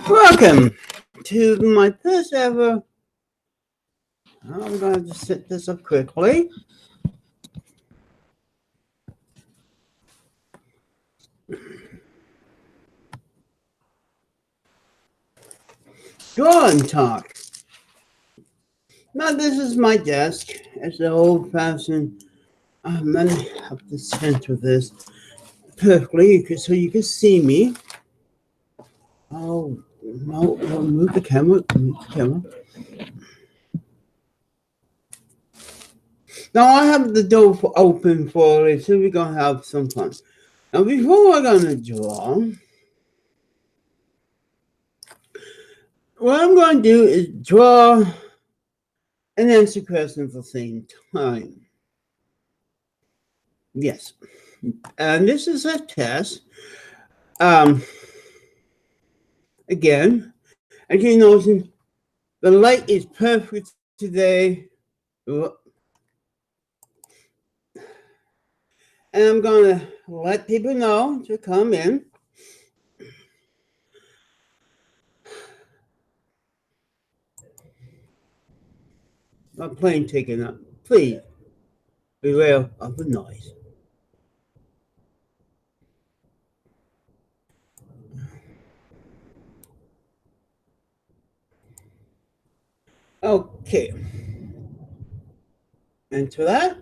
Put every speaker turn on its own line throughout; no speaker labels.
Welcome to my first ever. I'm going to set this up quickly. Drawing talk. Now, this is my desk. It's an old fashioned. Let me have to center this perfectly so you can see me. Oh, no, move the camera. Move the camera. Now, I have the door open for it, so we're going to have some fun. Now, before we're going to draw, what I'm going to do is draw and answer questions at the same time. Yes. And this is a test. Again, as you notice, the light is perfect today. And I'm going to let people know to come in. My plane taking up. Please beware of the noise. Okay. And to that,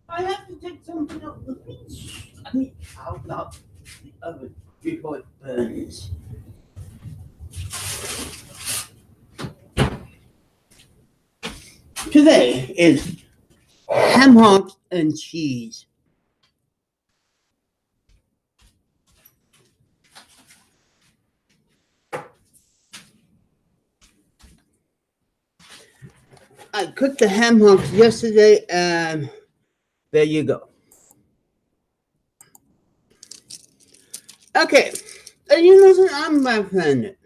I have to take something out the beach. I mean, out the oven before it burns. Today is ham hocks and cheese. I cooked the ham hocks yesterday, and there you go. Okay, and you know, I'm left-handed.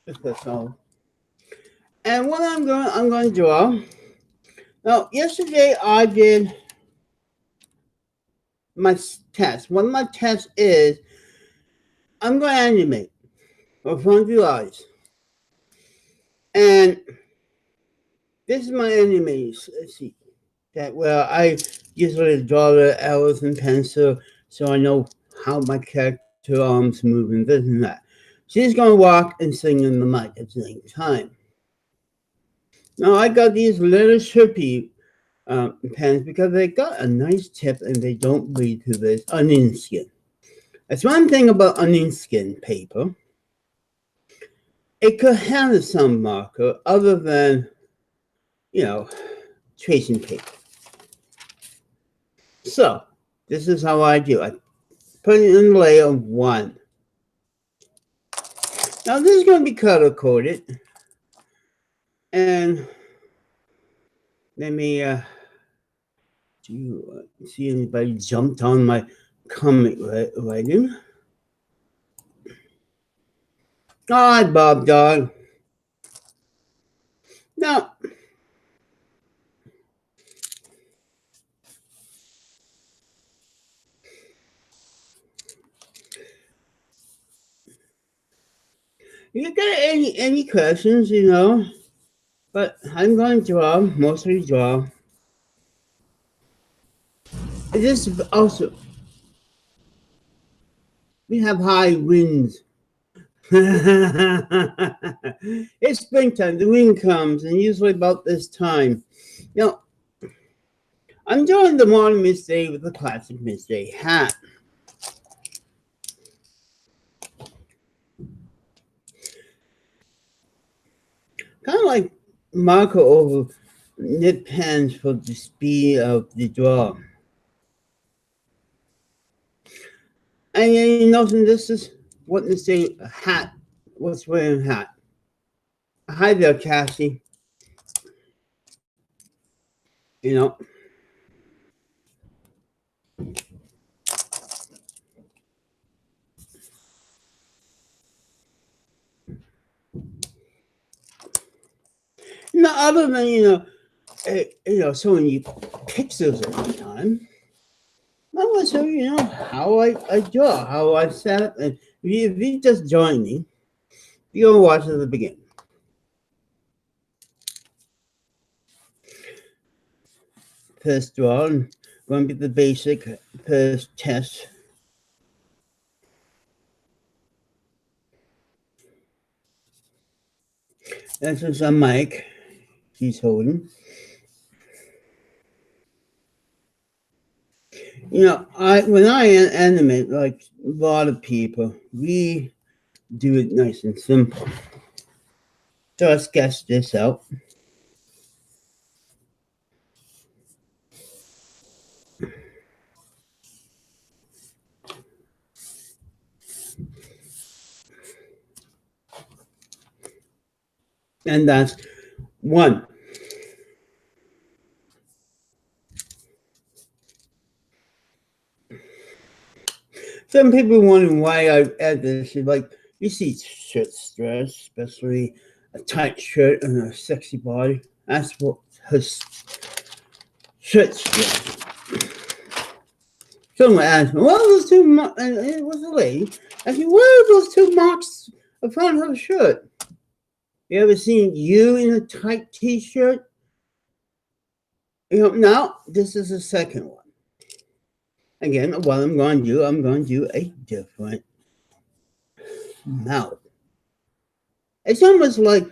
That's all. And what I'm going to draw. Now, yesterday I did my test. One of my tests is I'm going to animate or front your eyes, and this is my animation sheet. That where I usually draw the arrows in pencil, so I know how my character arms move and this and that. She's going to walk and sing in the mic at the same time. Now I got these little Sharpie pens because they got a nice tip and they don't bleed to this onion skin. That's one thing about onion skin paper. It could handle some marker other than, tracing paper. So this is how I do. I put it in layer 1. Now this is going to be color coded, and let me do you see anybody jumped on my comic writing? Hi, Bob Dog. Now, you got any questions, but I'm going to draw, mostly draw. This also, we have high winds. It's springtime, the wind comes, and usually about this time. Now, I'm doing the modern midday with the classic midday hat. Kind of like marker over nib pens for the speed of the draw. And you notice this is what they say a hat. What's wearing a hat? Hi there, Cassie. You know. No, other than so many pixels at the time. I want to show you, how I draw, how I set up. And if you just join me, you're going to watch at the beginning. First draw, and going to be the basic first test. This is a mic he's holding. When I animate, like a lot of people, we do it nice and simple. So I sketch this out. And that's one. Some people wondering why I add this. Like, you see shirt stress, especially a tight shirt and a sexy body. That's what her shirt stress. Someone asked me, what are those two marks? And it was a lady. I said, what are those two marks upon her shirt? You ever seen you in a tight t-shirt? Now, this is the second one. Again, what I'm going to do a different mouth. It's almost like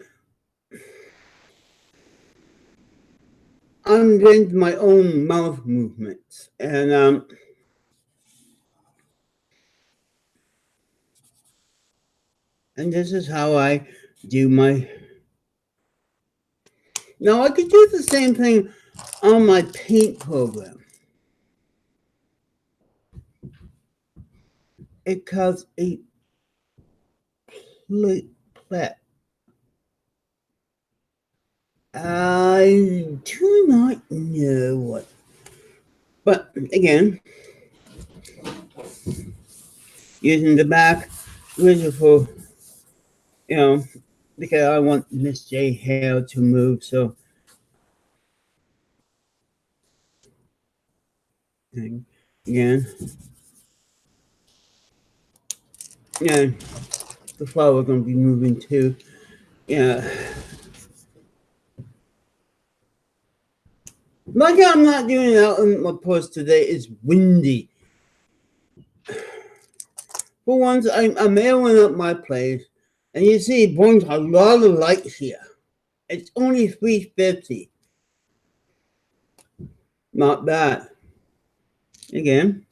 I'm doing my own mouth movements. And this is how I do my... Now, I could do the same thing on my paint program. It caused a plate. I do not know what. But again, using the back wizard for, because I want Miss J hair to move, so again, yeah, the flower gonna be moving too. Yeah. Like I'm not doing it out in my post today. It's windy. For once, I'm airing up my place, and you see it brings a lot of lights here. It's only 350. Not bad. Again,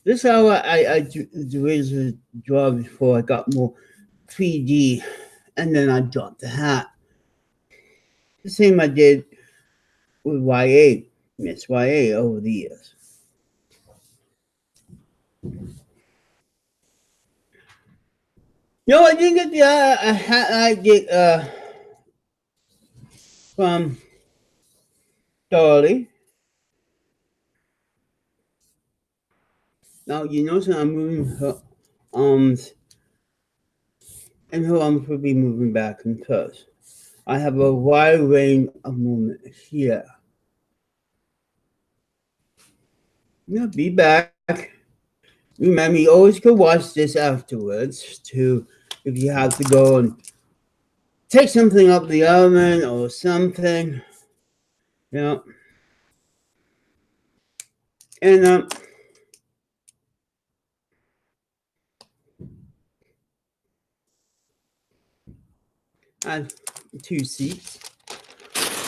this is how I do the draw before I got more 3D, and then I dropped the hat. The same I did with YA, Miss YA over the years. No, I didn't get the hat I get from Dolly. Now you notice I'm moving her arms, and her arms will be moving back and forth. I have a wide range of movement here. Be back. Remember, you always could watch this afterwards too, if you have to go and take something up the oven or something. And I have 2 seats.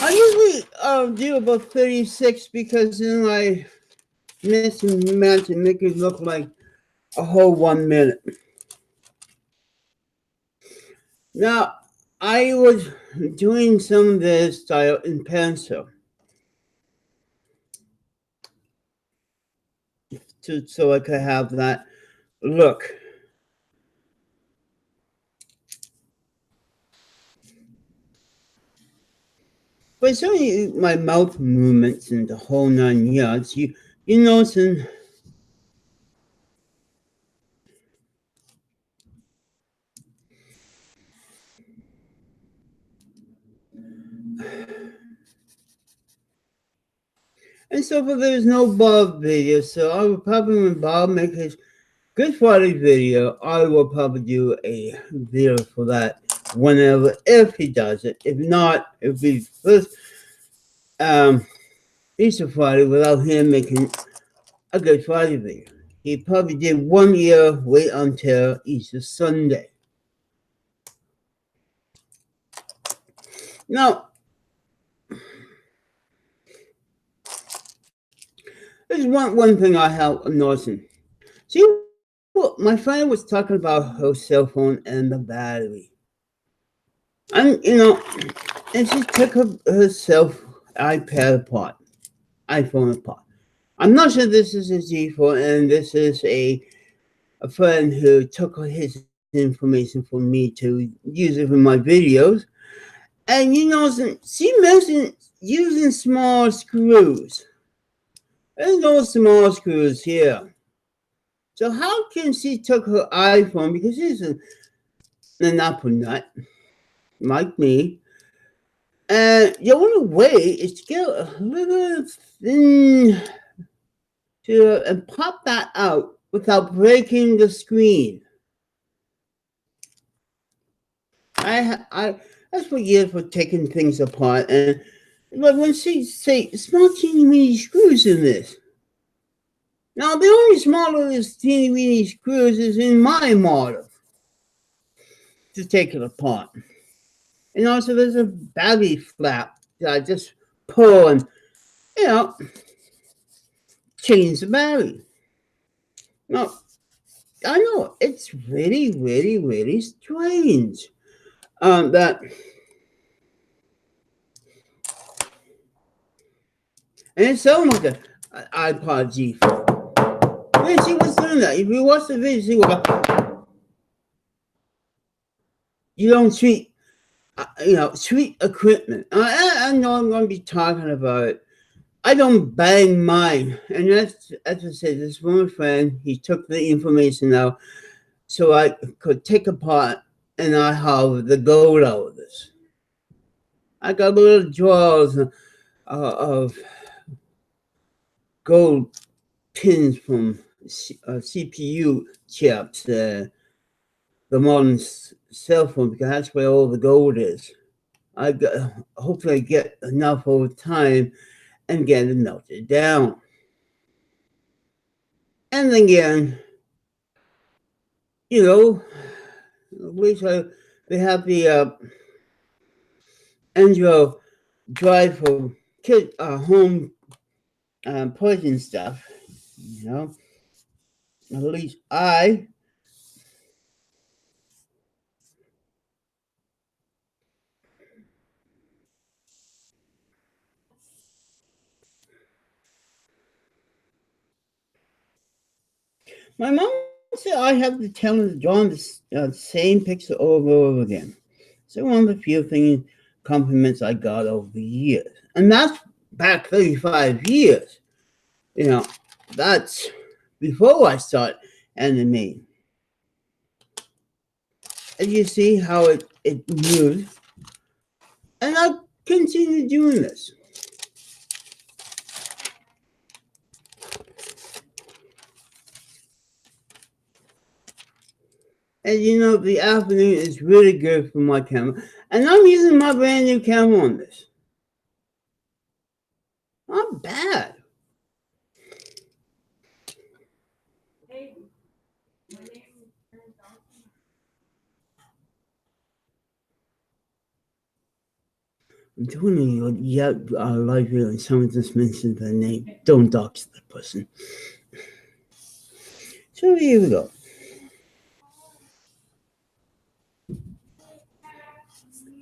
I usually do about 36 because then I miss and match and make it look like a whole 1 minute. Now, I was doing some of this style in pencil, so I could have that look. But it's only my mouth movements and the whole 9 yards. You notice. And so far, there's no Bob video, so I will probably, when Bob makes his Good Friday video, I will probably do a video for that whenever, if he does it. If not, it'll be first Easter Friday without him making a Good Friday video. He probably did 1 year, wait until Easter Sunday. Now, there's one thing I have noticing. See, my friend was talking about her cell phone and the battery. And, and she took herself iPad apart, iPhone apart. I'm not sure this is a G4, and this is a friend who took his information from me to use it for my videos. And she mentioned using small screws. There's no small screws here. So how can she took her iPhone, because she's an Apple nut, like me, and the only way is to get a little thin and pop that out without breaking the screen. I that's what years for taking things apart, and like when she say small teeny weeny screws in this. Now the only smaller teeny weeny screws is in my model to take it apart. And also there's a battery flap that I just pull and change the battery. Now I know it's really, really, really strange that. And it sounds like an iPod G4. And she was doing that. If you watch the video, she will go, you don't treat, treat equipment. I know I'm going to be talking about it. I don't bang mine. And that's, as I said, this one friend, he took the information out so I could take apart, and I have the gold out of this. I got little drawers of gold pins from CPU chips, the modern cell phone, because that's where all the gold is. Hopefully I get enough over time and get it melted down. And again, they have the Android drive for kid home poison stuff. At least my mom said I have to tell her to draw the same picture over and over again. So one of the few compliments I got over the years. And that's back 35 years. That's before I start animating. And you see how it moves. And I'll continue doing this. And the afternoon is really good for my camera. And I'm using my brand new camera on this. Not bad. I'm telling you, live video, and someone just mentioned the name. Don't dox the person. So here we go.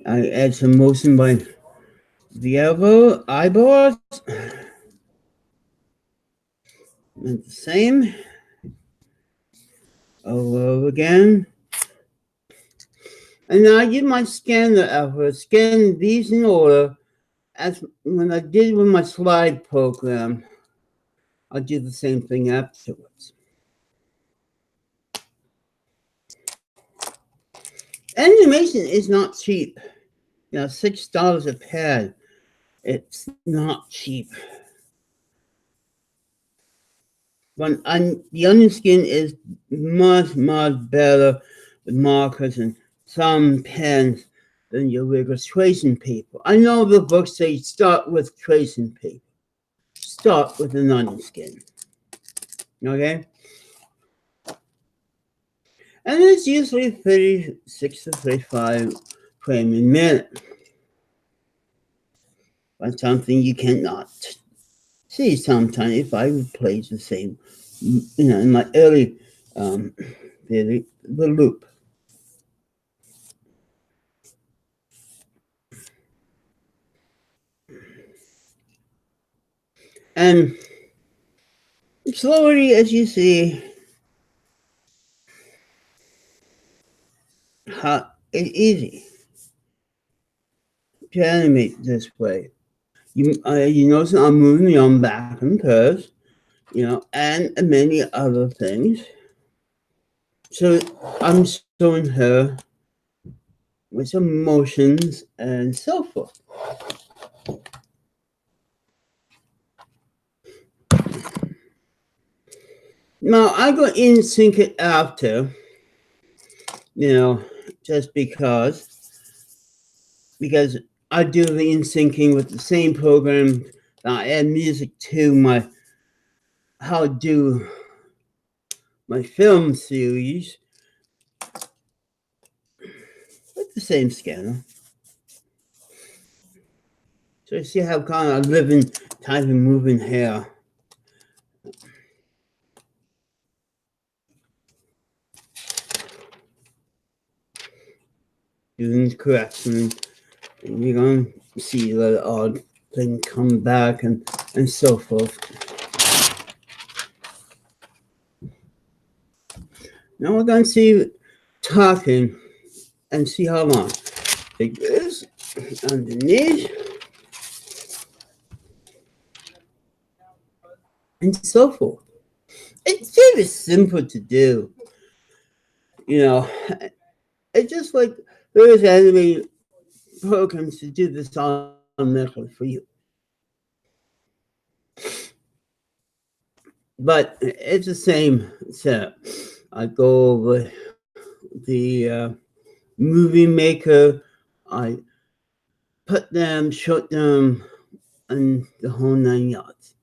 I add some motion by the eyeballs. And the same. Over again. And now I give my scanner effort, scan these in order as when I did with my slide program. I'll do the same thing afterwards. Animation is not cheap. $6 a pad. It's not cheap. But the onion skin is much, much better with markers and some pens than your regular tracing paper. I know the books say start with tracing paper. Start with an onion skin. Okay? And it's usually 36 to 35 frame a minute. But something you cannot see sometimes if I would play the same, in my early the loop. And slowly, as you see, how it's easy to animate this way. You notice I'm moving the arm back and curves, and many other things. So I'm showing her with some motions and so forth. Now I go in sync it after, just because I do the in syncing with the same program. I add music to how I do my film series with the same scanner. So you see how kind of living type of moving hair. Doing correction, and you're going to see the odd thing come back and so forth. Now we're going to see talking and see how long. Take this underneath and so forth. It's very simple to do. It's just like there's anime programs to do this automatically for you. But it's the same setup. I go over the movie maker, I put them, shoot them, and the whole 9 yards.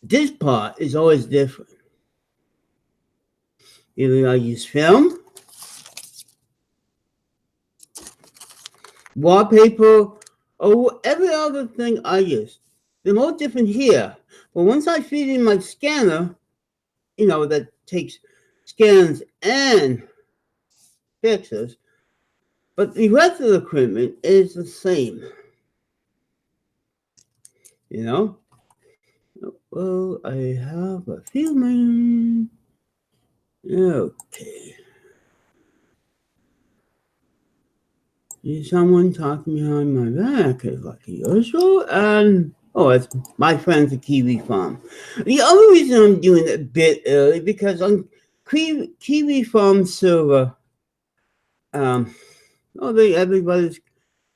This part is always different. Either I use film, wallpaper, or every other thing I use. They're all different here. But once I feed in my scanner, that takes scans and pictures, but the rest of the equipment is the same. Well, I have a feeling. Okay. Is someone talking behind my back like usual? And it's my friends at Kiwi Farm. The other reason I'm doing it a bit early because on Kiwi Farm server, everybody's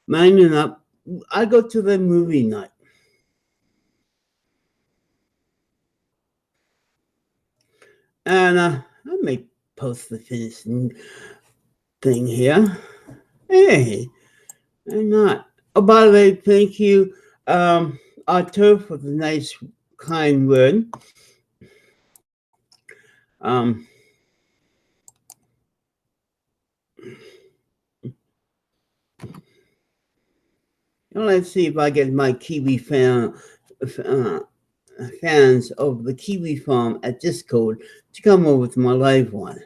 lining up. I go to the movie night. And I may post the finishing thing here. Hey, why not? Oh, by the way, thank you, Arthur, for the nice, kind word. Let's see if I get my Kiwi fans of the Kiwi Farm at Discord to come over to my live one.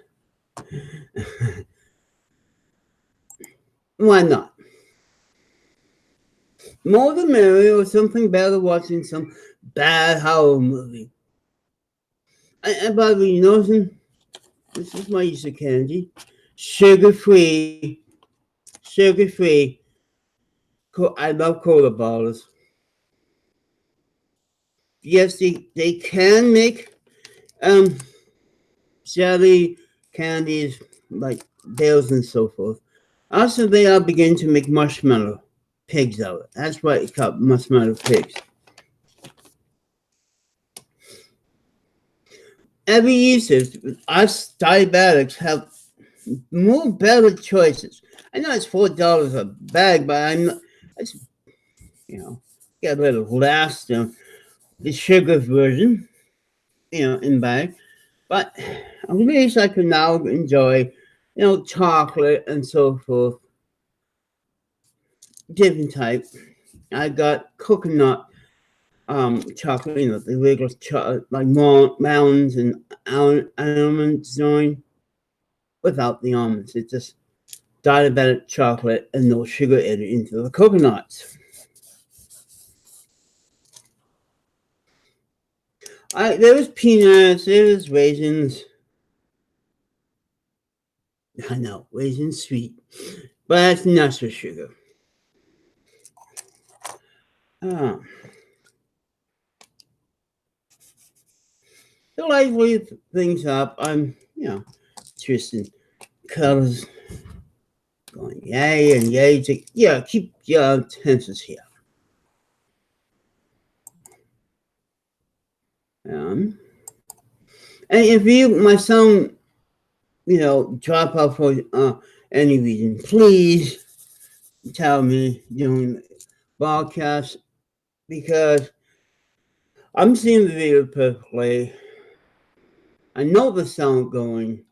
Why not? More the merrier, or something better watching some bad horror movie. And by the way, you know something? This is my Easter candy. Sugar-free. Sugar-free. I love cola bottles. Yes, they can make jelly candies like Bales and so forth. Also, they are beginning to make marshmallow pigs out of it. That's why it's called marshmallow pigs. every usage, us diabetics have more better choices. I know it's $4 a bag, but I just, get rid of less the sugar version, in bag. But at least I can now enjoy, chocolate and so forth, different type. I got coconut chocolate, the regular chocolate, like mounds and almonds join without the almonds. It's just diabetic chocolate and no sugar added into the coconuts. There was peanuts, there was raisins. I know, raisins sweet, but that's not for sugar. Oh. So I leave things up. I'm, twisting colors, going yay and yay. Keep your tenses here. And if my sound, drop off for any reason, please tell me during the broadcast, because I'm seeing the video perfectly. I know the sound going,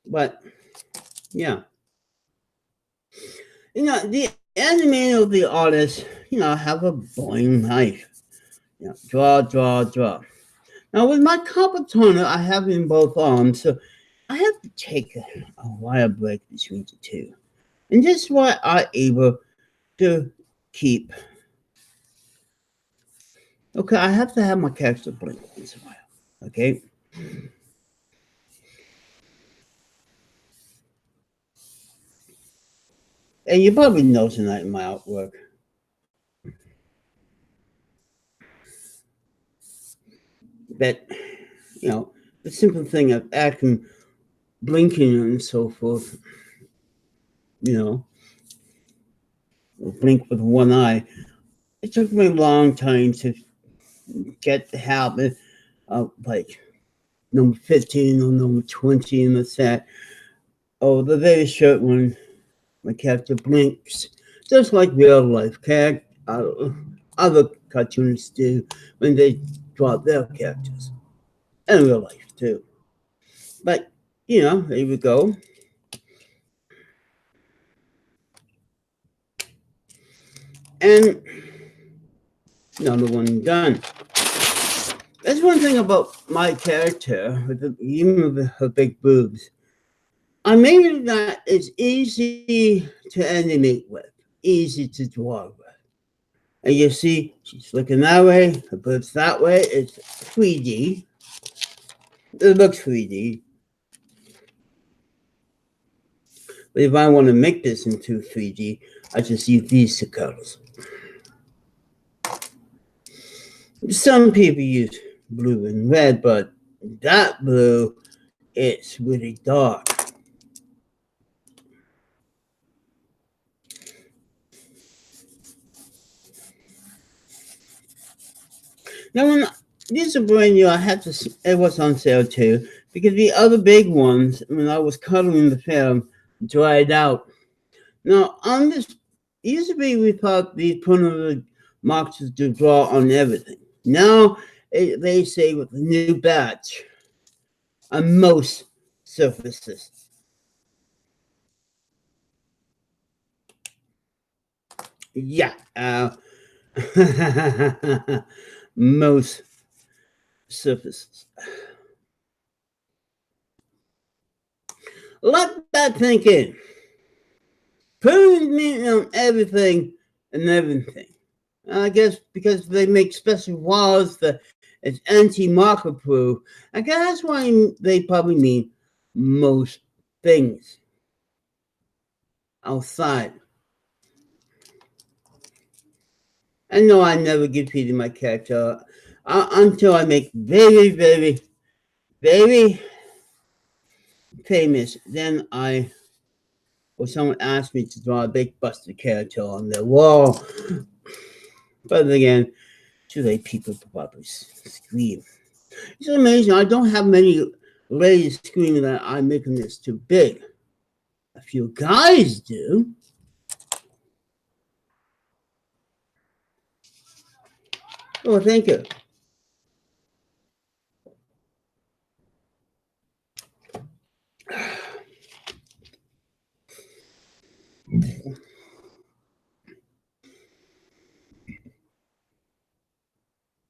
but yeah. The animator of the artist, have a boring life. Draw, draw, draw. Now with my copper toner, I have it in both arms, so I have to take a while break between the two. And this is why I'm able to keep. Okay, I have to have my character blink once in a while. Okay. And you probably noticed that in my artwork. That, the simple thing of acting, blinking and so forth, blink with one eye. It took me a long time to get the habit of like number 15 or number 20 in the set. Oh, the very short one, my character blinks, just like real life character. Other cartoonists do when they draw their characters, and real life too. But here we go. And another one done. That's one thing about my character, even with her big boobs. I made it that it's easy to animate with, easy to draw with. And you see, she's looking that way, her boobs that way. It's 3D. It looks 3D. But if I want to make this into 3D, I just use these two colors. Some people use blue and red, but that blue, it's really dark. Now, when these are brand new, I had to. It was on sale too, because the other big ones, when I was coloring the film, dried out. Now, on this, usually we thought these put markers to draw on everything. Now, they say with the new batch, on most surfaces. Yeah, most surfaces. Let that think in. Putting on everything and everything. I guess because they make special walls that it's anti-marker proof. I guess that's why they probably mean most things outside. I know I never give Peter my character until I make very, very, very famous. Then or someone asked me to draw a big busted character on their wall. But again, Today people probably scream. It's amazing. I don't have many ladies screaming that I'm making this too big. A few guys do. Oh, thank you.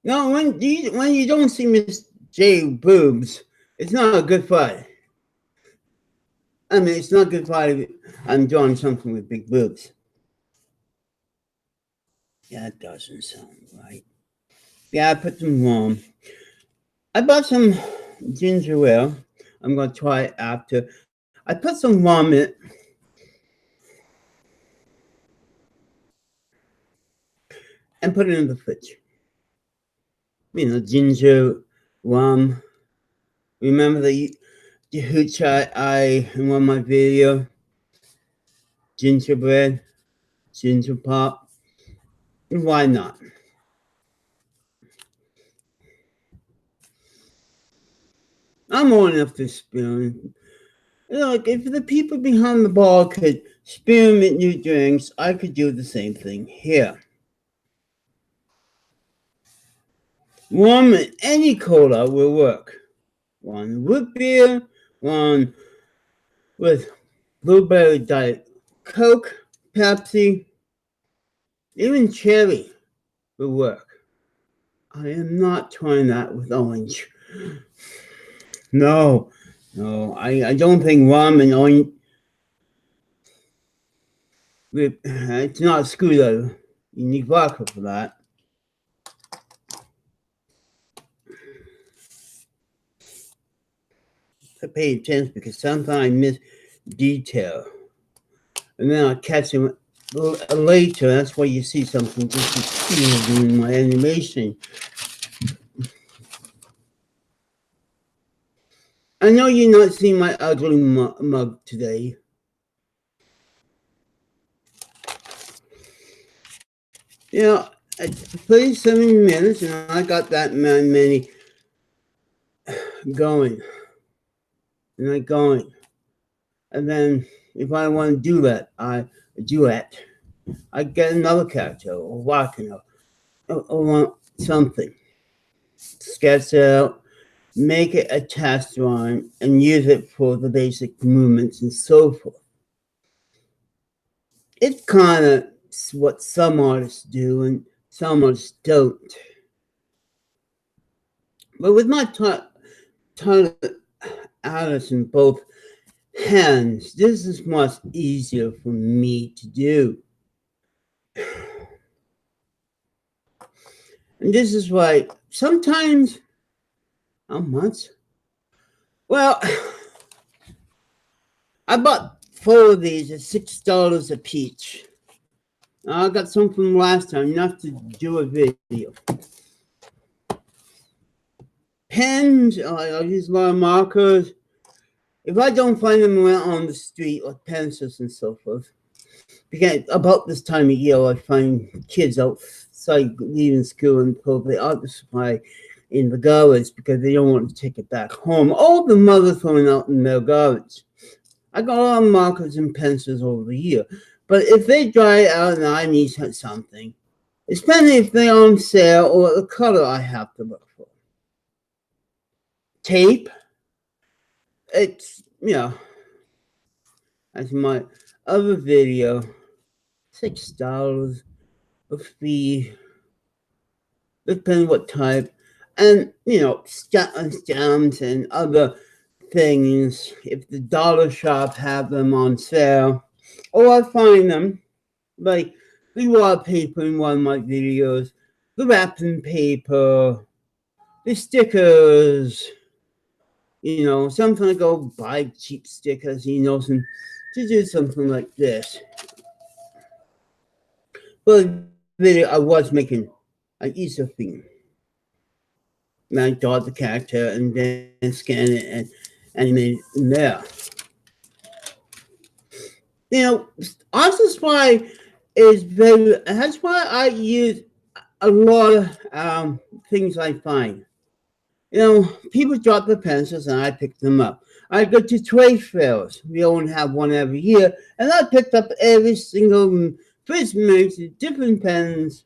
No, when you don't see Miss J boobs, it's not a good fight. I mean, it's not good fight if I'm doing something with big boobs. That doesn't sound right. Yeah, I put some rum. I bought some ginger ale. I'm gonna try it after. I put some rum in it. And put it in the fridge. Ginger, rum. Remember the hooch I in one of my video? Gingerbread, ginger pop. Why not? I'm old enough to experiment. Look, if the people behind the bar could experiment new drinks, I could do the same thing here. One in any cola will work. One root beer, one with blueberry diet Coke, Pepsi, even cherry will work. I am not trying that with orange. No, I don't think rum and orange. It's not a screwdriver. You need vodka for that. I pay attention because sometimes I miss detail, and then I catch them later. That's why you see something just in my animation. I know you're not seeing my ugly mug today. You know, I played 7 minutes and I got that many going. And then if I want to do that, I get another character or walking or want something. Sketch it out, make it a test drawing, and use it for the basic movements and so forth. It's kind of what some artists do and some artists don't. But with my tongue artists in both hands, this is much easier for me to do. And this is why sometimes, how much? Well, I bought 4 of these at $6 a piece. I got some from last time, enough to do a video. Pens, I use a lot of markers. If I don't find them around on the street, like pencils and so forth, because about this time of year, I find kids outside leaving school and pull the art supply in the garbage because they don't want to take it back home. All the mothers throwing out in their garbage. I got a lot of markers and pencils over the year. But if they dry out and I need something, especially if they're on sale or the color I have to look for. Tape. It's, as my other video, $6 a fee, depending what type, and stamps and other things. If the dollar shop have them on sale, or I find them, like the wallpaper in one of my videos, the wrapping paper, the stickers. Sometimes I go buy cheap stickers, and to do something like this. But video I was making an Easter theme. And I draw the character and then scan it and animate it in there. Art Supply is that's why I use a lot of things I find. People drop their pencils and I pick them up. I go to trade fairs. We only have one every year, and I picked up every single Christmas different pens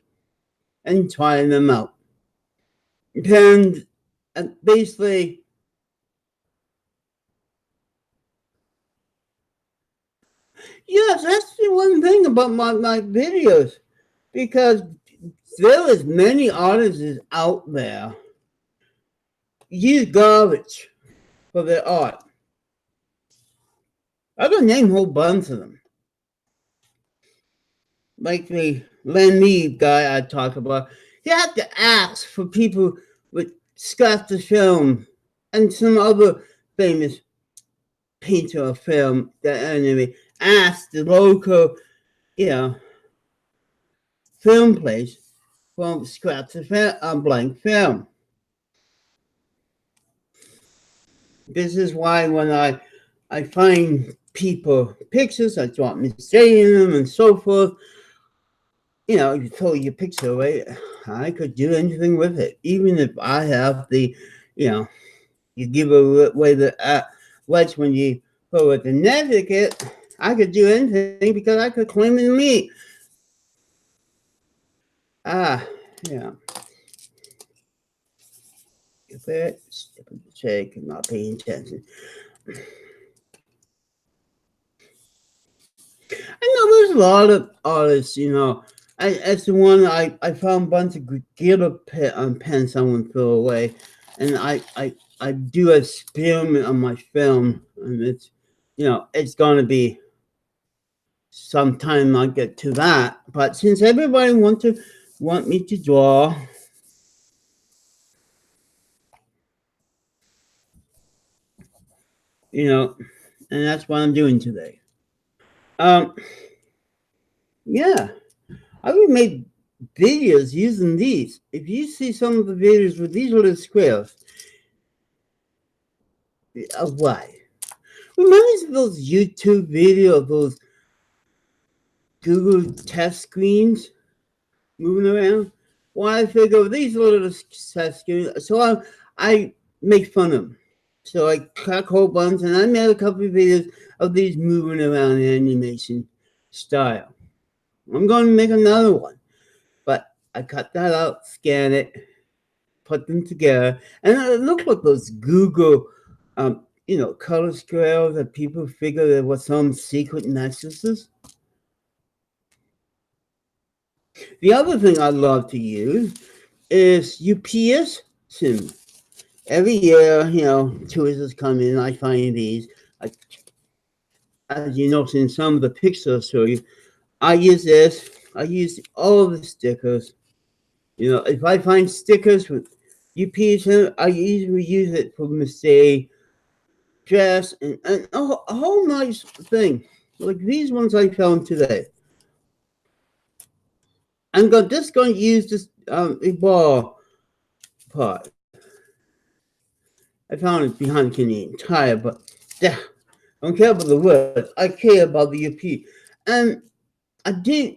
and trying them out. Pens, basically, yes, that's the one thing about my videos, because there is many artists out there use garbage for their art. I can name a whole bunch of them. Like the Len Mead guy I talked about, you have to ask for people with Scott the Film and some other famous painter of film that anyway ask the local, you know, film place from scratch a blank film. This is why when I find people pictures, I drop mistake in them and so forth. You throw your picture away. I could do anything with it, even if I have the, you know, you give away the rights when you throw it the certificate. I could do anything because I could claim it me. Yeah. Stupid mistake, not paying attention. I know there's a lot of artists, as the one I found a bunch of glitter pens someone threw away, and I do an experiment on my film, and it's gonna be sometime I'll get to that. But since everybody want me to draw, and that's what I'm doing today. Yeah, I would make videos using these. If you see some of the videos with these little squares, why? Reminds me of those YouTube videos, those Google test screens moving around. Why I figure these little test screens, so I make fun of them. So I cut a whole bunch, and I made a couple of videos of these moving around in animation style. I'm going to make another one, but I cut that out, scan it, put them together, and it looked like those Google, color scales that people figure there was some secret messages. The other thing I love to use is UPS sim. Every year, tourists come in, I find these. As you notice in some of the pictures I show you, I use this. I use all the stickers. If I find stickers with UPS, I usually use it for mistake, dress, and a whole nice thing. Like these ones I found today. I'm just going to use this ball part. I found it behind the Canadian Tire, but yeah, I don't care about the words. I care about the UP. And I did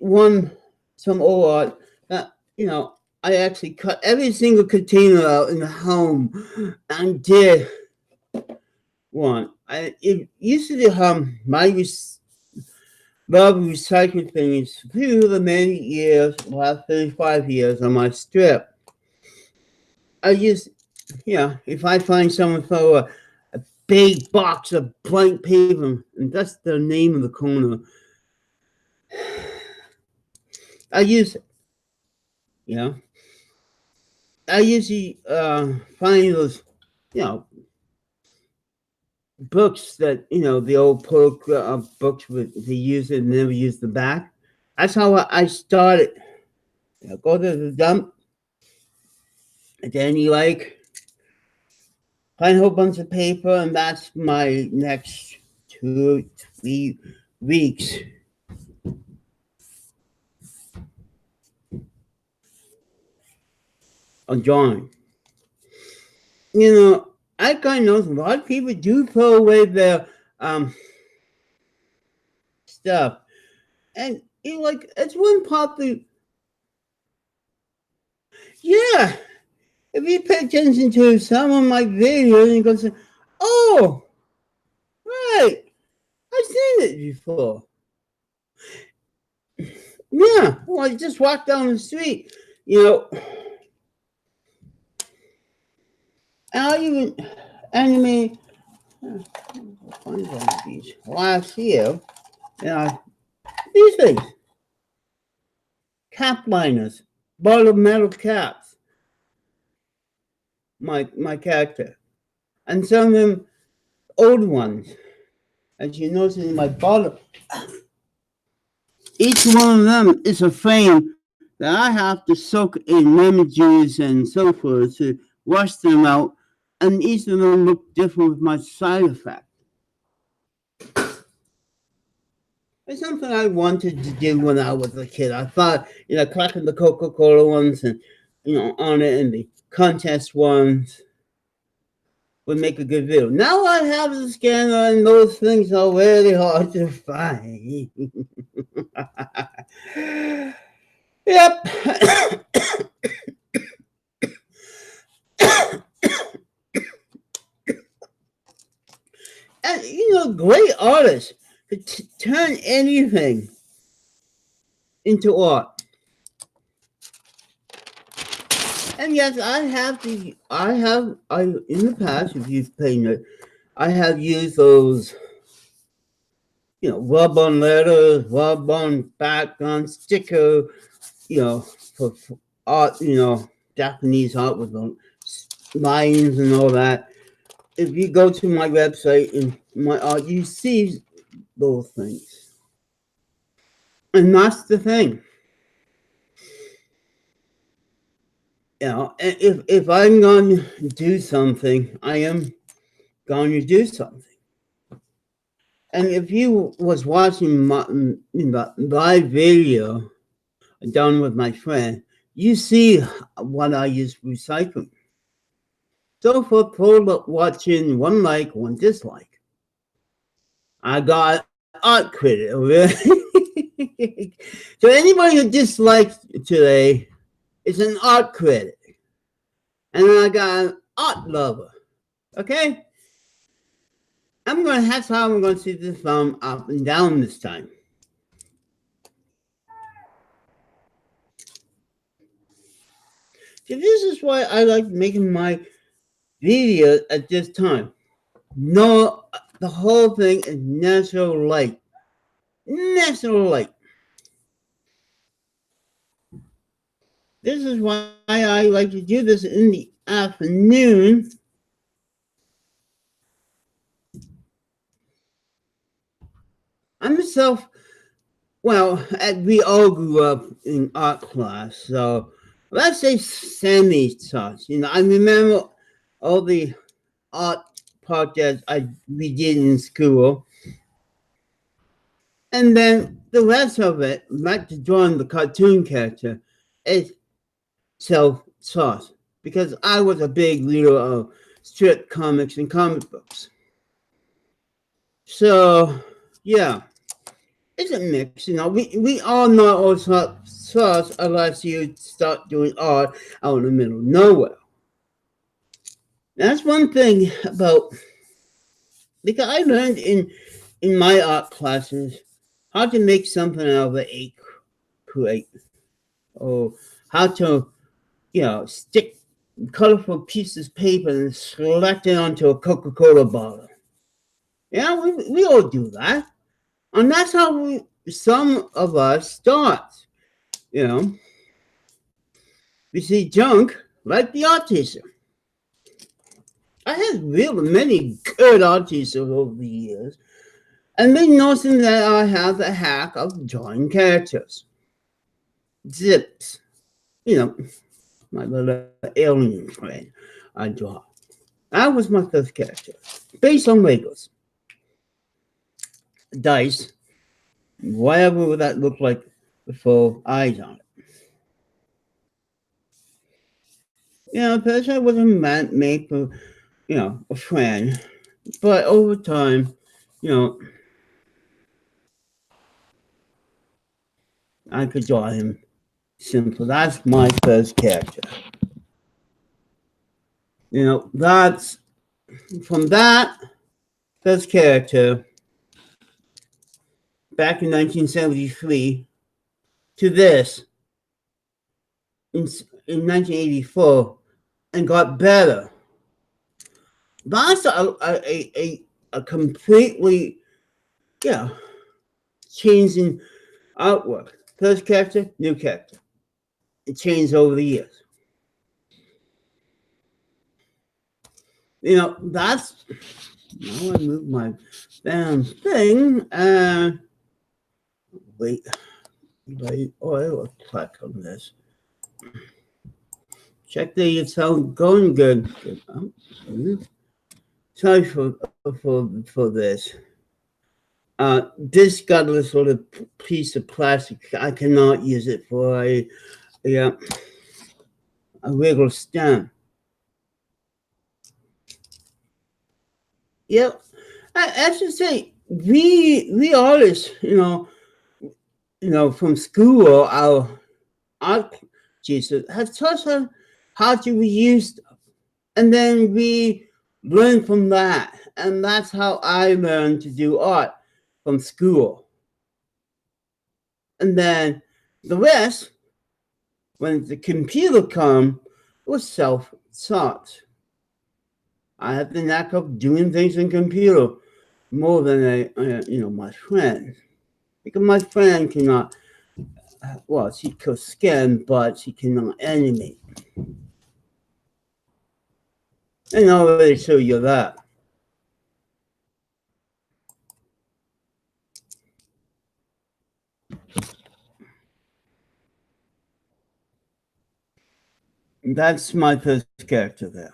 some old art that, I actually cut every single container out in the home and did one. It used to be my love recycling things through the many years, last 35 years on my strip. I just, if I find someone throw a big box of blank paper, and that's the name of the corner, I use it. I usually find those, you know, books that the old books with they use it and never use the back. That's how I started. Go to the dump, and then you find a whole bunch of paper, and that's my next 2-3 weeks on drawing. I kind of know a lot of people do throw away their stuff, and it's one popular Yeah, if you pay attention to some of my videos, you go say, "Oh, right, I've seen it before." Yeah, well, I just walked down the street, you know, and I even animate on the beach last year. You know, these things, cap liners, bottle metal caps, my character, and some of them old ones. As you notice in my bottle, each one of them is a frame that I have to soak in lemon juice and so forth to wash them out, and each of them look different with my side effect. It's something I wanted to do when I was a kid. I thought, cracking the Coca-Cola ones and, on it and the contest ones would make a good video. Now I have the scanner and those things are really hard to find. Yep. And, great artists could turn anything into art. And yes, I in the past, if you've painted, I have used those, rub on letters, rub on background sticker, for art, Japanese art with the lines and all that. If you go to my website and my art, you see those things. And that's the thing. If I'm going to do something, I am going to do something. And if you was watching my video done with my friend, you see what I use recycling. So for people watching, one like, one dislike. I got art critic. So anybody who dislikes today is an art critic. And then I got an art lover. Okay? That's how I'm gonna see this thumb up and down this time. So this is why I like making my videos at this time. No, the whole thing is natural light. Natural light. This is why I like to do this in the afternoon. I'm we all grew up in art class, so let's say semi-taught. I remember all the art projects we did in school. And then the rest of it, like drawing the cartoon character, is self-taught because I was a big reader of strip comics and comic books. So, yeah, it's a mix. We all know all sorts unless you start doing art out in the middle of nowhere. That's one thing about, because I learned in my art classes how to make something out of a crate, or how to, stick colorful pieces of paper and select it onto a Coca-Cola bottle. Yeah, we all do that. And that's how some of us start, you know. We see junk like the art teacher. I had really many good art teachers over the years, and they noticed that I have the hack of drawing characters. Zips, my little alien friend I draw. That was my first character, based on Legos. Dice, whatever that looked like before eyes on it. First I wasn't made for, a friend, but over time, I could draw him Simple. That's my first character. That's from that first character back in 1973 to this in 1984 and got better. That's a completely, changing artwork. First character, new character. It changed over the years. That's, now I move my damn thing. Wait, oh, I will click on this. Check that it's going good. Sorry for this. This got a sort of piece of plastic. I cannot use it for a wiggle stem. Yep. I should say we artists, from school, our art teacher has taught us how to reuse stuff, and then we learn from that, and that's how I learned to do art from school. And then the rest, when the computer come, was self-taught. I have the knack of doing things in computer more than my friend, because my friend cannot. Well, she could scan, but she cannot animate. And I already show you that. That's my first character there.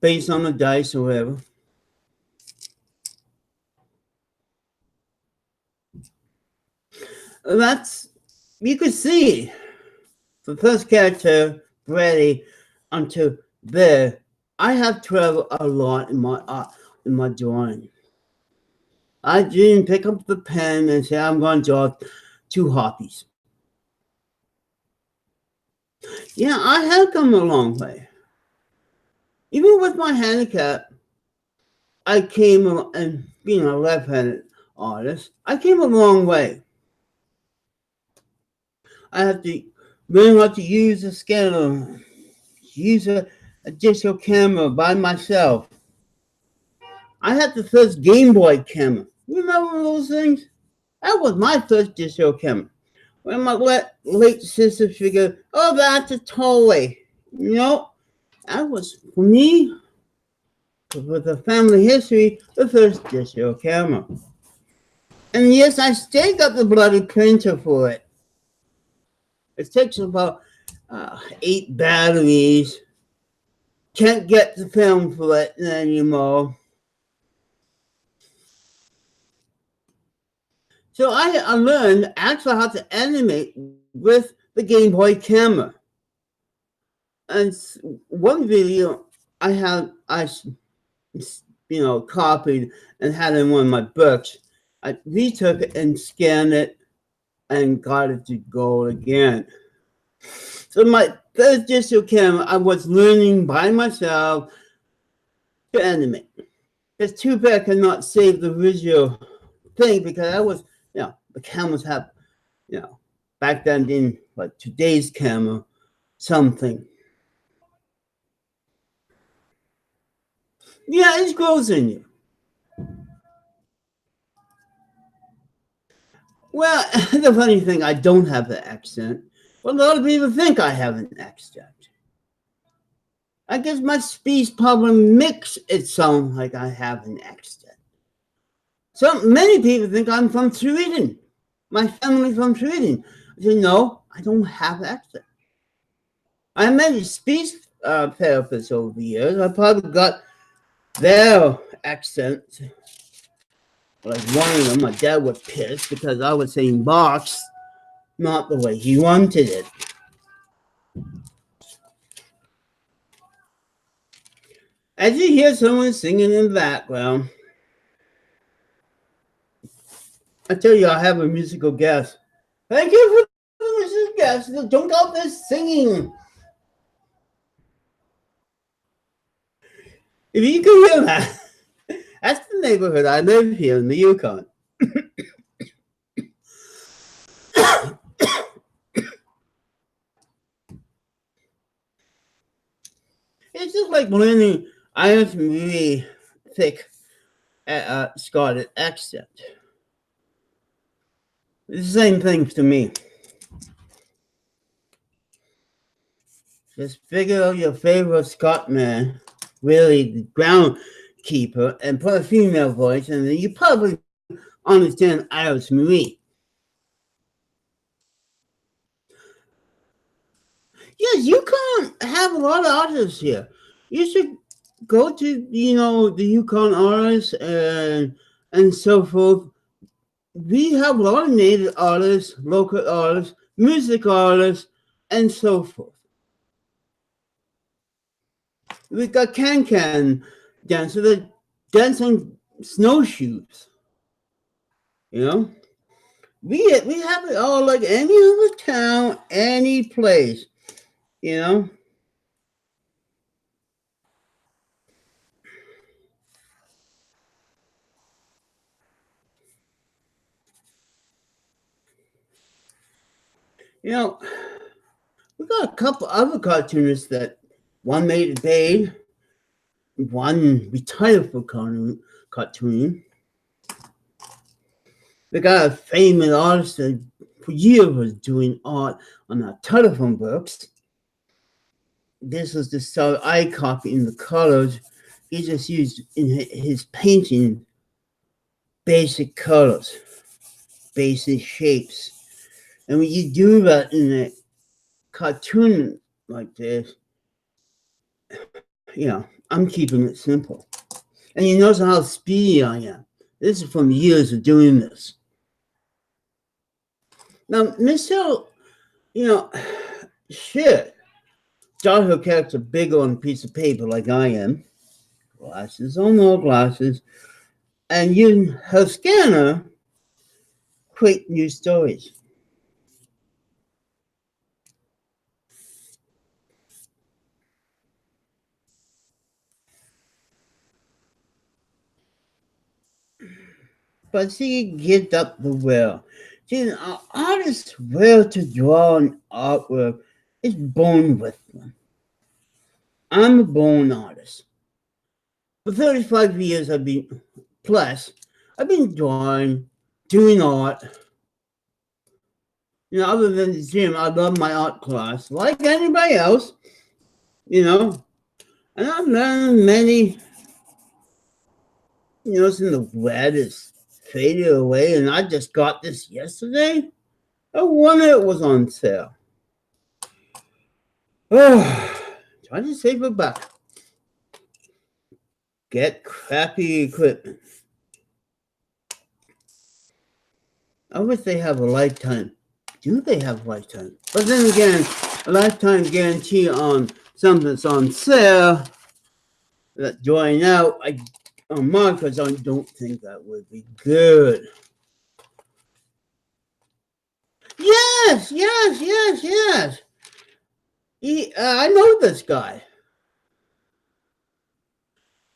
Based on the dice or whatever. That's, you could see the first character, Brady, until there. I have traveled a lot in my drawing. I didn't pick up the pen and say I'm going to draw 2 hoppies. Yeah, I have come a long way. Even with my handicap, I came, and being a left-handed artist, I came a long way. I have to learn how to use a scanner, use a digital camera by myself. I had the first Game Boy camera. Remember those things? That was my first digital camera. When my late sister figured, oh, that's a toy. That was, for me, with the family history, the first digital camera. And yes, I still got the bloody printer for it. It takes about 8 batteries. Can't get the film for it anymore. So I learned actually how to animate with the Game Boy camera. And one video I copied and had in one of my books. I retook it and scanned it and got it to go again. So my first digital camera, I was learning by myself to animate. It's too bad I could not save the visual thing, because I was, the cameras have, back then in like today's camera, something. Yeah, it grows in you. Well, the funny thing, I don't have an accent, but a lot of people think I have an accent. I guess my speech probably makes it sound like I have an accent. So many people think I'm from Sweden. My family's from Sweden. I say, no, I don't have an accent. I met a speech therapists over the years. I probably got their accent. Like one of them, my dad was pissed because I was saying box, not the way he wanted it. As you hear someone singing in the background, I tell you, I have a musical guest. Thank you for the musical guest. Don't go there singing. If you can hear that, that's the neighborhood I live here in the Yukon. It's just like learning Irish really thick Scottish accent. It's the same thing to me. Just figure out your favorite Scotsman, really the groundkeeper, and put a female voice, and then you probably understand Irish me. Yes, you can't have a lot of artists here. You should go to the Yukon artists and so forth. We have a lot of native artists, local artists, music artists, and so forth. We got can dancer that dance on snowshoes. You know, we have it all like any other town, any place. You know. You know, we got a couple other cartoonists that one made a day, one retired for cartoon. We got a famous artist that for years was doing art on our telephone books. This was the style I copied in the colors. He just used in his painting basic colors, basic shapes. And when you do that in a cartoon like this, I'm keeping it simple. And you notice how speedy I am. This is from years of doing this. Now, Michelle, shit, draw her character bigger on a piece of paper like I am. Glasses or no glasses. And use her scanner, create new stories. But she gives up the will. She's an artist's will to draw an artwork is born with them. I'm a born artist. For 35 years I've been drawing, doing art. Other than the gym, I love my art class, like anybody else, and I've learned many, it's in the red is faded away, and I just got this yesterday. I wonder it was on sale. Oh, trying to save a buck. Get crappy equipment. I wish they have a lifetime. Do they have a lifetime? But then again, a lifetime guarantee on something that's on sale, that drawing out, on markers, I don't think that would be good. Yes. I know this guy.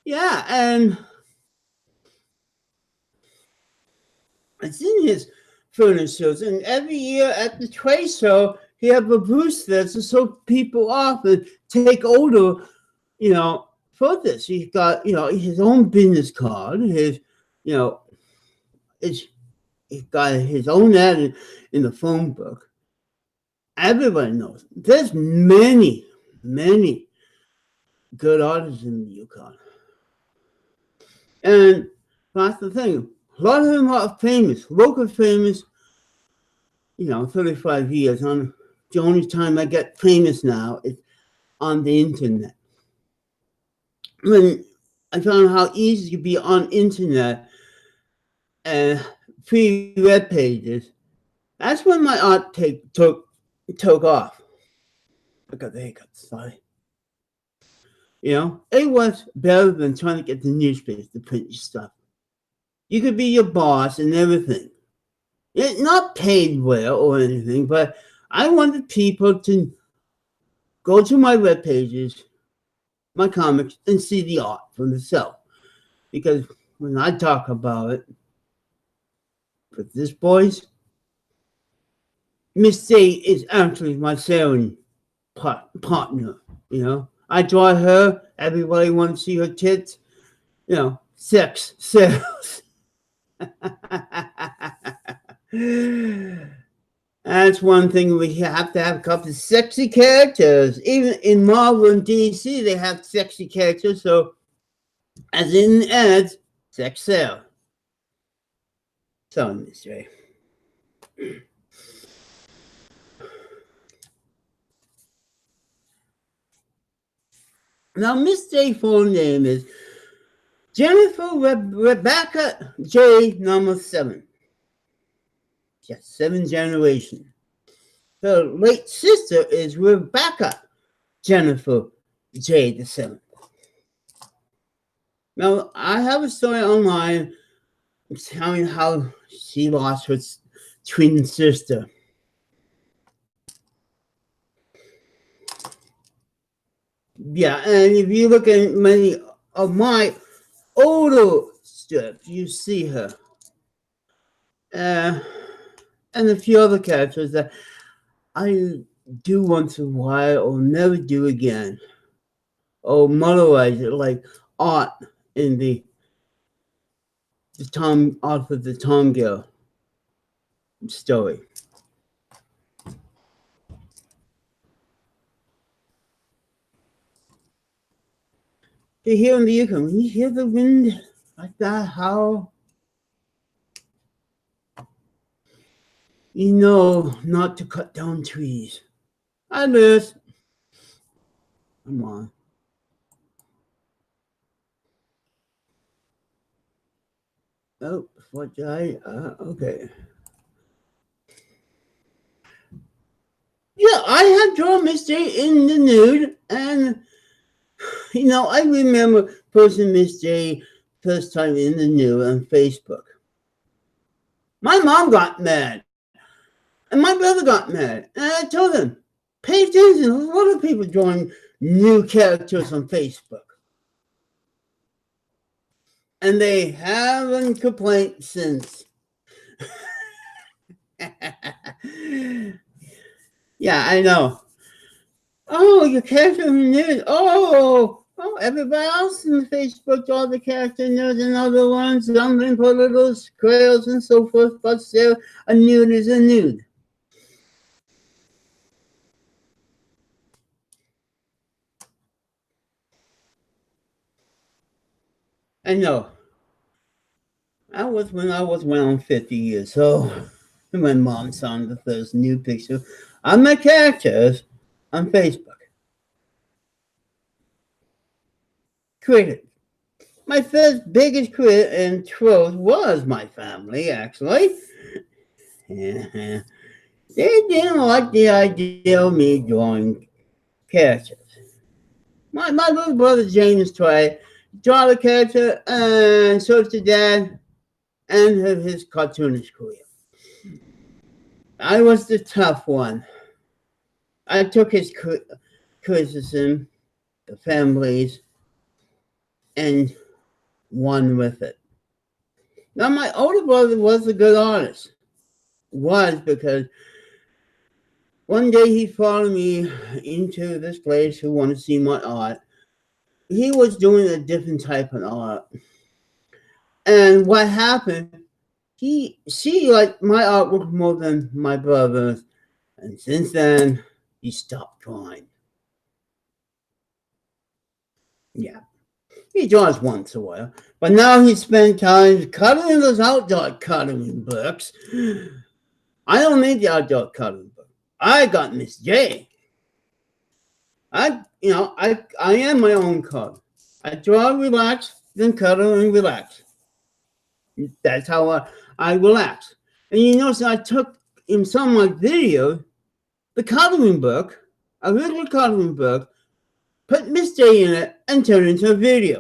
Yeah, and I've seen his furniture, and every year at the trade show, he have a booth there to show people off and take order, for this. He's got, his own business card, he's got his own ad in the phone book. Everybody knows. There's many good artists in the Yukon. And that's the thing. A lot of them are famous, local famous, 35 years. The only time I get famous now is on the internet. When I found how easy it could be on internet and free web pages, that's when my art took off. I got the hiccup, sorry. It was better than trying to get the newspapers to print your stuff. You could be your boss and everything. It's not paid well or anything, but I wanted people to go to my web pages, my comics, and see the art for themselves. Because when I talk about it, with this boys, Miss J is actually my sailing partner. I draw her. Everybody wants to see her tits. Sex sells. That's one thing, we have to have a couple of sexy characters. Even in Marvel and DC, they have sexy characters. So, as in the ads, sex sell. So, Miss J. Now, Miss J full name is Jenffer Rebecca J. number 7. Yes, 7 generation. Her late sister is Rebecca Jenffer J. the 7th. Now, I have a story online telling how she lost her twin sister. Yeah, and if you look at many of my older strips, you see her. And a few other characters that I do once in a while or never do again. Or motorize it like art in the Tom art of the Tom Girl story. Here in the Yukon, when you hear the wind like that howl, you know not to cut down trees. I miss. Come on. Oh, what did I? Okay. Yeah, I had drawn Miss J in the nude, and I remember posting Miss J first time in the nude on Facebook. My mom got mad, and my brother got mad, and I told them, pay attention. There's a lot of people drawing new characters on Facebook. And they haven't complained since. Yeah, I know. Oh, your character news. Oh, everybody else in Facebook, all the character news and other ones, stumbling for little squirrels and so forth, but still, a nude is a nude. I know. I was when I was around 50 years old. When mom saw the first new picture of my characters on Facebook. Critic. My first biggest critic and troll was my family, actually. They didn't like the idea of me drawing characters. My little brother James tried to draw the character, and so did dad, and his cartoonist career. I was the tough one. I took his criticism, the families, and won with it. Now, my older brother was a good artist. Was because one day he followed me into this place who wanted to see my art. He was doing a different type of art. And what happened, he liked my artwork more than my brother's. And since then, he stopped drawing. Yeah. He draws once in a while. But now he spends time coloring those outdoor coloring books. I don't need the outdoor coloring book. I got Miss J. I am my own color. I draw, relax, then color and relax. That's how I relax. And you notice I took in some of my videos the coloring book, a regular coloring book, put Miss J in it, and turned it into a video.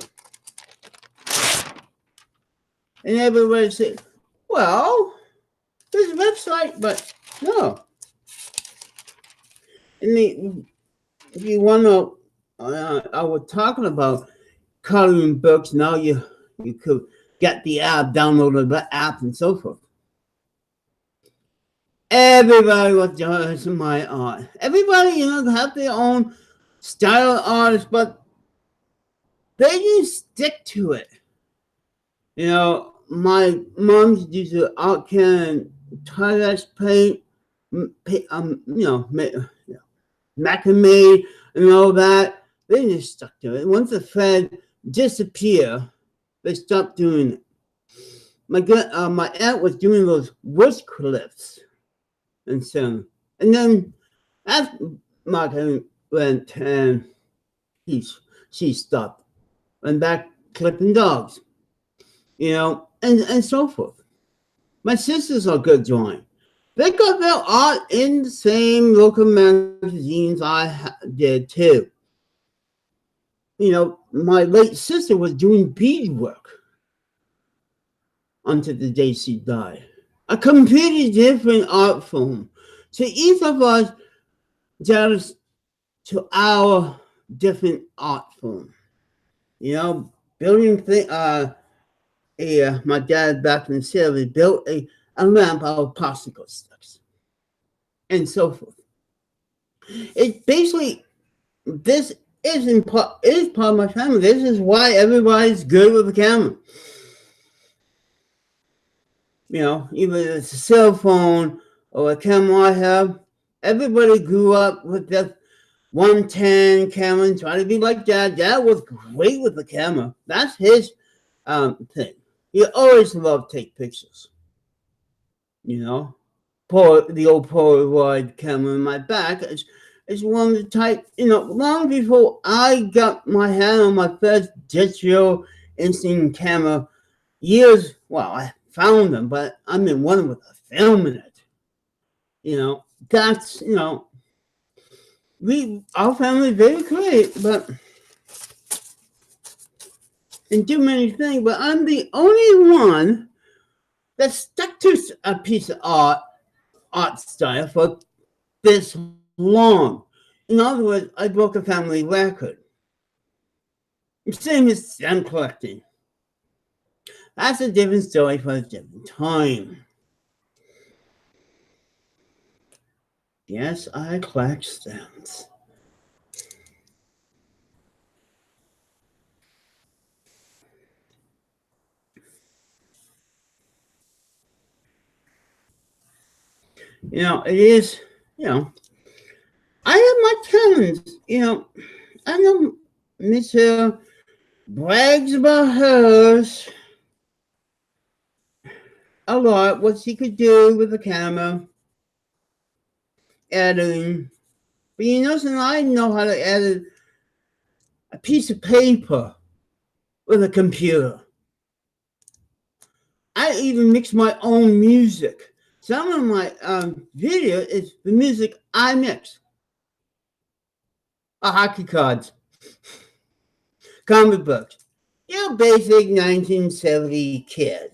And everybody said, well, There's a website, but no. I mean, if you want to, I was talking about coloring books. Now you could get the app, download the app, and so forth. Everybody was judging my art. Everybody, have their own style of artists, but they didn't stick to it. My mom's used to art can Thailand paint, macrame and all that. They just stuck to it. Once the Fed disappeared, they stopped doing it. My aunt was doing those wish clips and so, and then after Mark went and she stopped, went back clipping dogs, and so forth. My sisters are good drawing. They got their art in the same local magazines I did too. My late sister was doing beadwork until the day she died. A completely different art form. So each of us jealous to our different art form. Building thing. My dad back in the 70s built a lamp out of popsicle sticks and so forth. It basically, this is part of my family. This is why everybody's good with a camera. Either it's a cell phone or a camera I have. Everybody grew up with that 110 camera and trying to be like Dad. Dad was great with the camera. That's his thing. He always loved to take pictures. The old Polaroid camera in my back is one of the type, long before I got my hand on my first digital instant camera I found them, but I'm in one with a film in it. That's, our family is very creative, but and do many things, but I'm the only one that stuck to a piece of art style for this long. In other words, I broke a family record. Same as stamp collecting. That's a different story for a different time. Yes, I collect stamps. It is, I have my talents, I know Miss Hill brags about hers a lot, what she could do with the camera, editing. But I know how to edit a piece of paper with a computer. I even mix my own music. Some of my video is the music I mix. Hockey cards, comic books. Basic 1970 kid,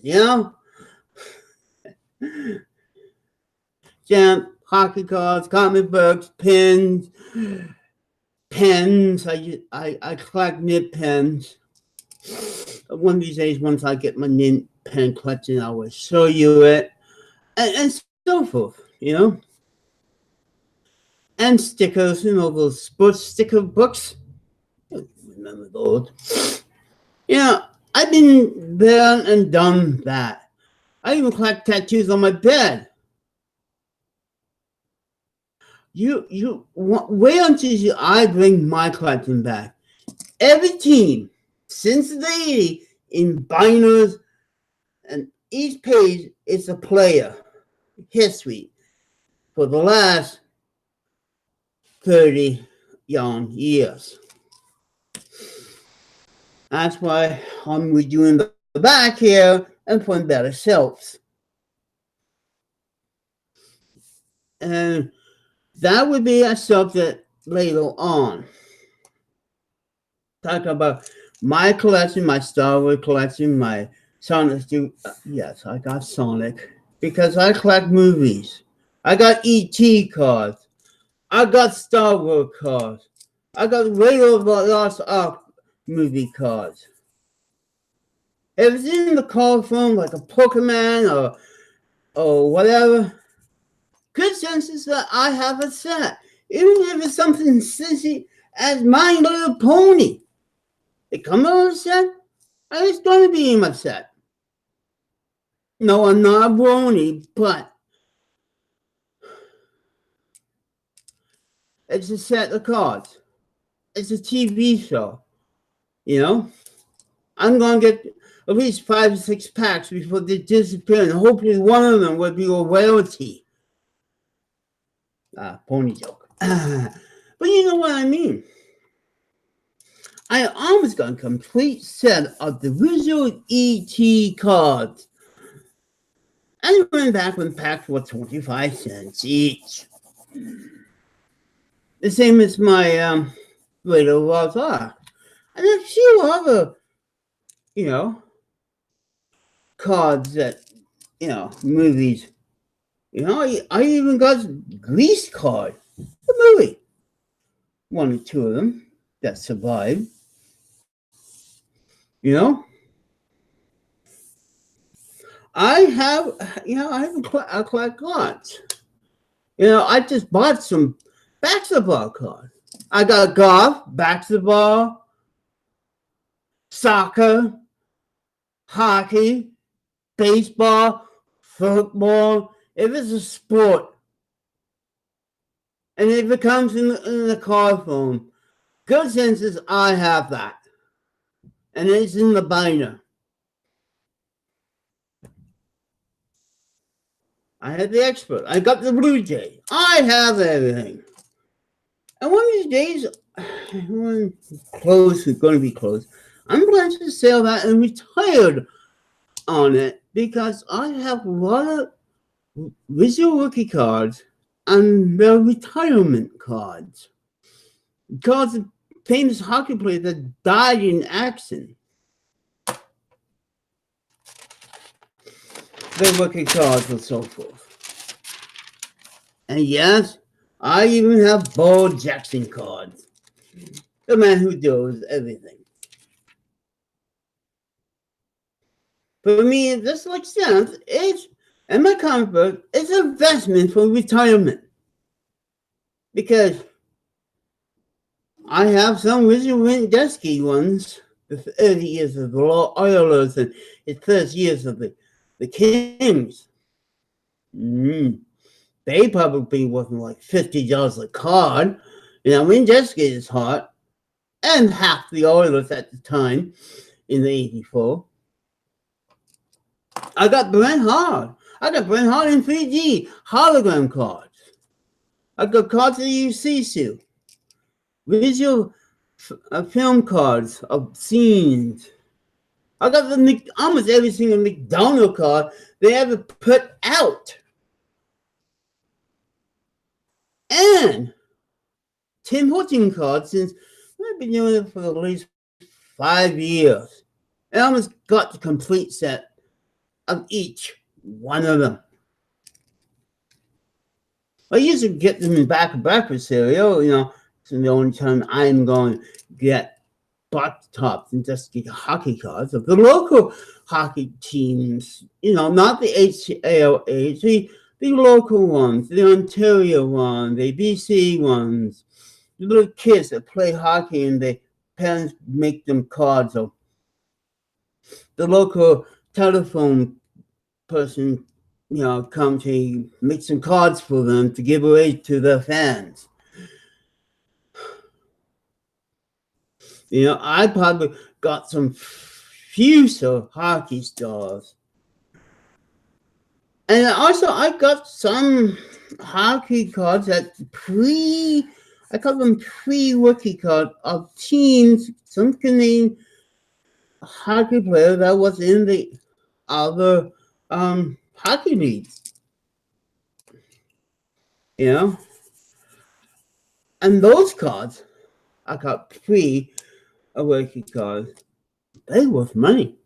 Jump, hockey cards, comic books, pens. I collect nib pens. One of these days, once I get my nib pen collection, I will show you it. And so forth, And stickers, those sports sticker books. I remember those. I've been there and done that. I even collect tattoos on my bed. You wait until I bring my collection back. Every team since the 80s in binders, and each page is a player history for the last 30 young years. That's why I'm redoing the back here and putting better shelves. And that would be a subject later on. Talk about my collection, my Star Wars collection, my Sonic. Yes, I got Sonic. because I collect movies. I got E.T. cards. I got Star Wars cards. I got Raiders of the Lost Ark movie cards. If it's in the card form like a Pokemon or whatever, good chances that I have a set. Even if it's something sissy as My Little Pony. It comes on a set, and it's going to be in my set. No, I'm not a brony, but it's a set of cards. It's a TV show. You know? I'm going to get at least 5 or 6 packs before they disappear, and hopefully one of them will be a rarity. Pony joke. But you know what I mean. I almost got a complete set of the visual ET cards. And went back when packs were 25 cents each. The same as my Little Lost Ark. And a few other, cards that, movies. I even got Grease card. The movie. 1 or 2 of them that survived. I collect cards. I just bought some basketball cards. I got golf, basketball, soccer, hockey, baseball, football. If it's a sport, and if it comes in the card form, good chances I have that. And it's in the binder. I had the expert. I got the Blue Jay. I have everything. And one of these days, when close is going to be close, I'm going to sell that and retired on it because I have a lot of visual rookie cards and their retirement cards. Cards of famous hockey players that died in action. Their rookie cards and so forth. And yes, I even have Bo Jackson cards. The man who does everything. For me, this like sense, and my comfort, it's an investment for retirement. Because I have some Richard Wendesky ones, the 30 years of the Oilers and his first years of the Kings. They probably wasn't like $50 a card. Wendesky is hot, and half the Oilers at the time in the 84. I got Brent Hart. I got Brent Hart in 3D hologram cards. I got cards of the UCSU. Visual film cards of scenes. I got almost every single McDonald's card they ever put out. And Tim Horton cards since I've been doing it for at least 5 years. And I almost got the complete set of each one of them. I used to get them in back of breakfast cereal, it's the only time I'm going to get box tops and just get hockey cards of the local hockey teams, not the HALH, the local ones, the Ontario ones, the BC ones, the little kids that play hockey and their parents make them cards of the local telephone person, come to make some cards for them to give away to their fans. I probably got some future hockey stars. And also I got some hockey cards I call them pre-rookie card of teams, some Canadian hockey player that was in the other hockey leagues. And those cards I got pre-rookie cards. They worth money.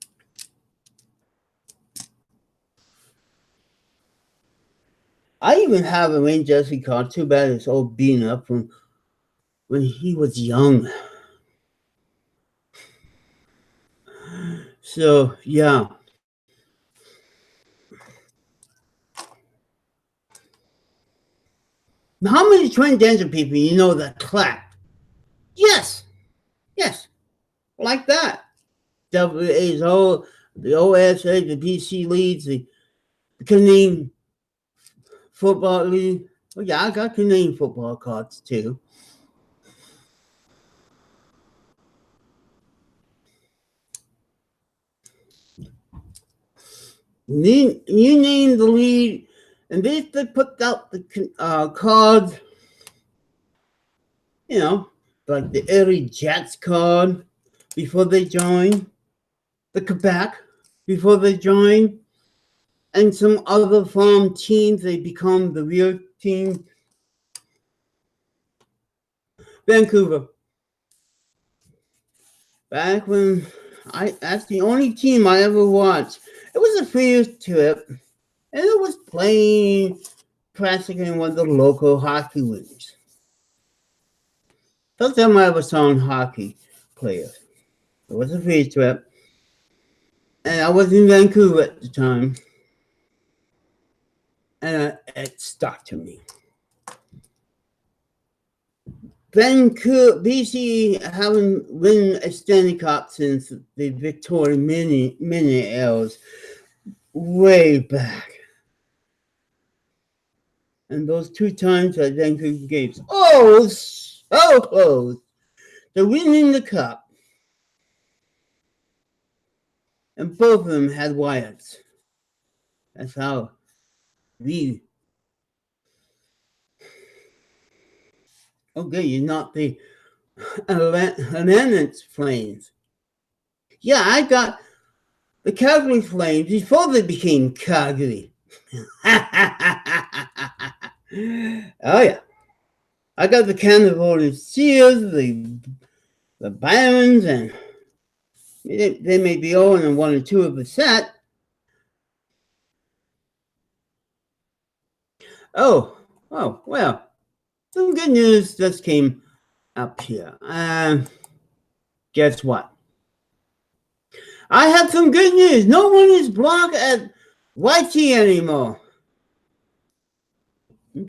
I even have a Wayne Jersey card. Too bad it's all beaten up from when he was young. So yeah. How many transgender people you know that clap? Yes, yes, like that. WA's all the OSA, the BC leads, the Canadian football league. Oh yeah, I got Canadian football cards too. You name the league, and they put out the cards. You know, like the early Jets card before they join, the Quebec before they join, and some other farm teams. They become the real team. Vancouver. Back when that's the only team I ever watched. It was a free trip, and it was playing practically one of the local hockey leagues. First time I ever saw hockey players. It was a free trip, and I was in Vancouver at the time, and it stuck to me. Vancouver, BC haven't won a Stanley Cup since the Victoria mini L's way back. And those 2 times at Vancouver games, oh, so close to winning the cup. And both of them had Wyatts. That's how we. Okay, you're not the Atlantic Flames. Yeah, I got the Calgary Flames before they became Calgary. Oh yeah, I got the Canada Seals, the Barons, and they may be 0-1 or 2 of the set. Oh, well, some good news just came up here. Guess what? I have some good news. No one is blocked at YT anymore.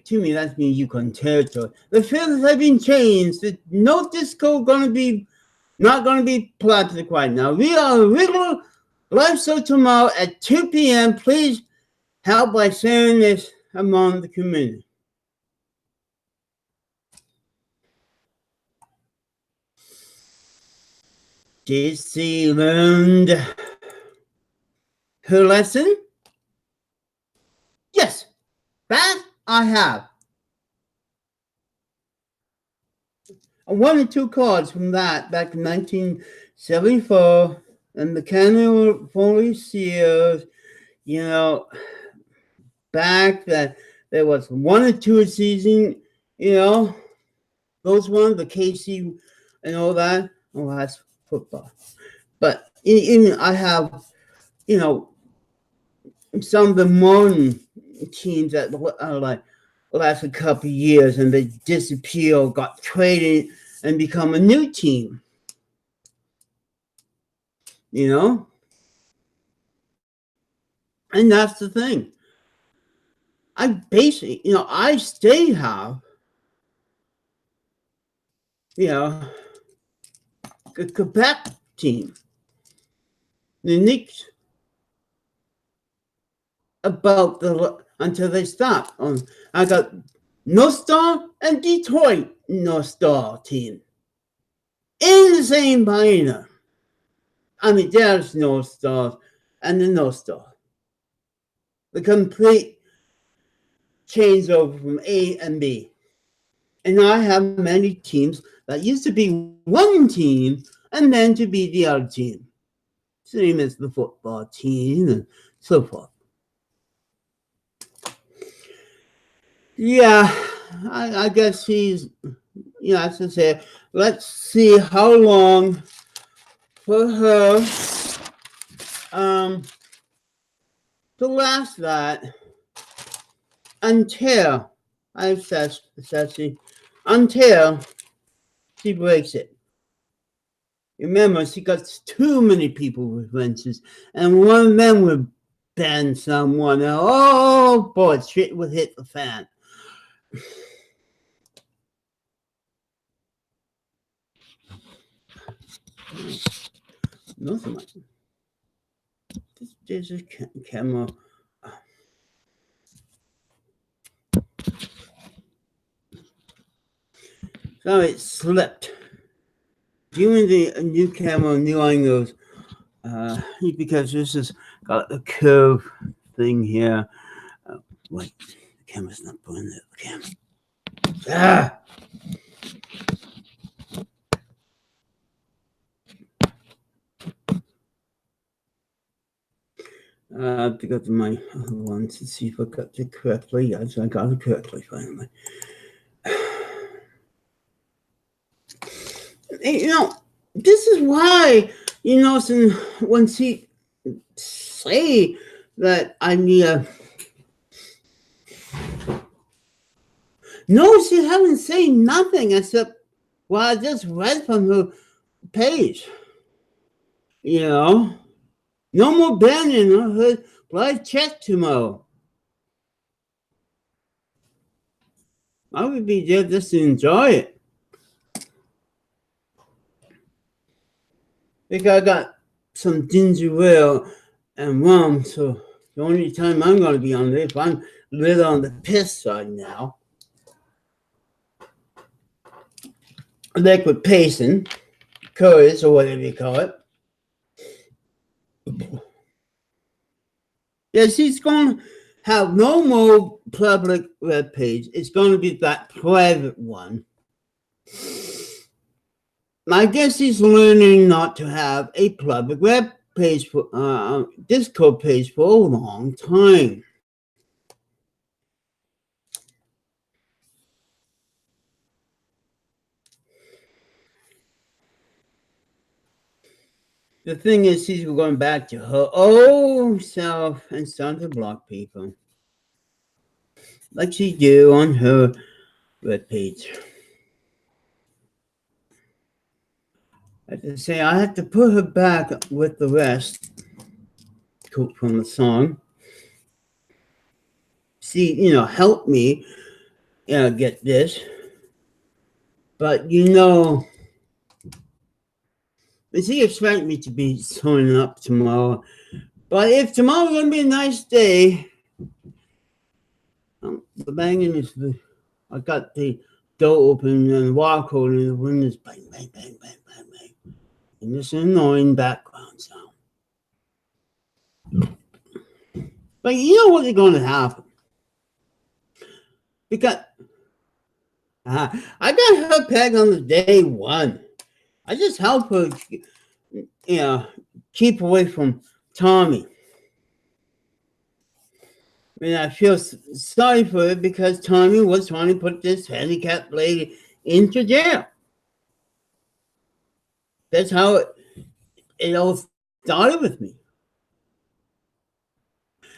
To me, that means Yukon territory. The filters have been changed. No disco not gonna be plastic right now. We are a regular live show tomorrow at 2 p.m. Please help by sharing this among the community. Did she learn her lesson? Yes, that I have. I won 2 cards from that back in 1974, and the California Seals, you know, back that there was 1 or 2 a season, you know, those ones, the KC and all that. Oh, that's football. But even I have, you know, some of the modern teams that are like last a couple of years and they disappear or got traded and become a new team. You know? And that's the thing. I basically, I still have, a Quebec team. The Knicks about until they stop. I got North Star and Detroit North Star team in the same binder. I mean, there's North Star and the North Star. The complete changeover from A and B. And I have many teams that used to be one team and then to be the other team. Same as the football team and so forth. Yeah, I guess he's, as I say, let's see how long for her to last that. until until she breaks it. Remember, she got too many people with wrenches, and one of them would bend someone. And oh boy, shit would hit the fan. Nothing like there's a camera. So it slipped. Doing the new camera, new angles, because this has got a curve thing here. Wait, the camera's not pulling the camera. Ah! I have to go to my other one to see if I got it correctly. Yes, I got it correctly finally. You know, this is why, you know, when she say that I need a... No, she hasn't said nothing except what I just read from her page. You know? No more banning her live chat tomorrow. I would be there just to enjoy it. Because I got some ginger ale and rum, so the only time I'm going to be on it, if I'm a little on the piss side now. Liquid pacing, courage, or whatever you call it. Yeah, she's going to have no more public web page. It's going to be that private one. I guess he's learning not to have a public web page for Discord page for a long time. The thing is, she's going back to her old self and starting to block people, like she do on her web page. I have to say, I have to put her back with the rest. Quote from the song. See, you know, help me get this. But, you know, she expect me to be showing up tomorrow. But if tomorrow's going to be a nice day, the banging is I got the door open and the wall cold and the wind is bang, bang, bang, bang, bang, bang. And this annoying background sound. But you know what's going to happen? Because I got her pegged on the day one. I just help her, you know, keep away from Tommy. And I feel sorry for her because Tommy was trying to put this handicapped lady into jail. That's how it all started with me.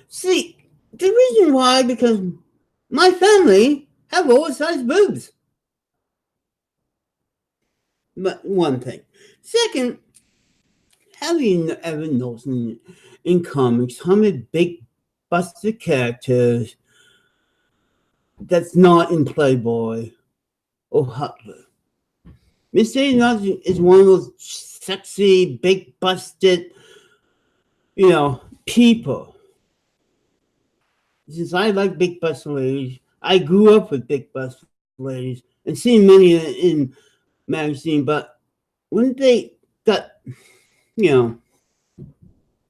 See, the reason why, because my family have oversized boobs. But one thing. Second, have you ever noticed in comics how many big busted characters that's not in Playboy or Hustler? Mercedes is one of those sexy, big busted, you know, people. Since I like big busted ladies, I grew up with big busted ladies and seen many in magazine, but when they got, you know,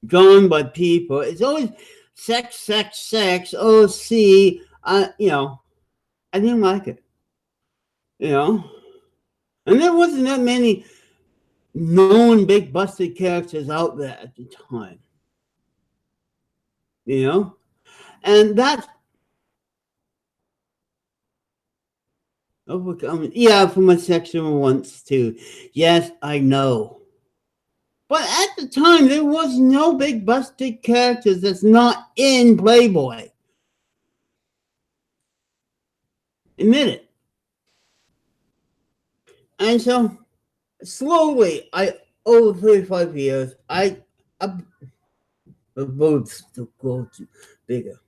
drawn by people, it's always sex, sex, sex. Oh, see, you know, I didn't like it, you know, and there wasn't that many known big busted characters out there at the time, you know, and that's overcoming. Yeah, for my sexual wants too. Yes, I know. But at the time, there was no big busted characters that's not in Playboy. admit it. And so slowly, over 35 years, the boobs to go to bigger.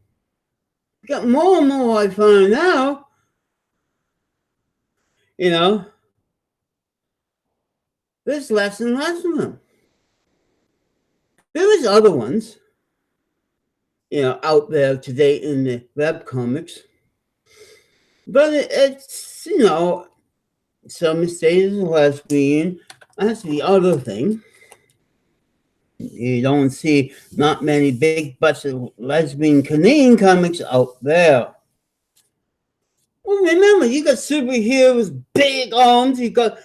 Got more and more I find out, you know, there's less and less of them. There is other ones, out there today in the web comics. But it's, some say it's lesbian. That's the other thing. You don't see not many big busted lesbian Canadian comics out there. Well, remember, you got superheroes, big arms, you got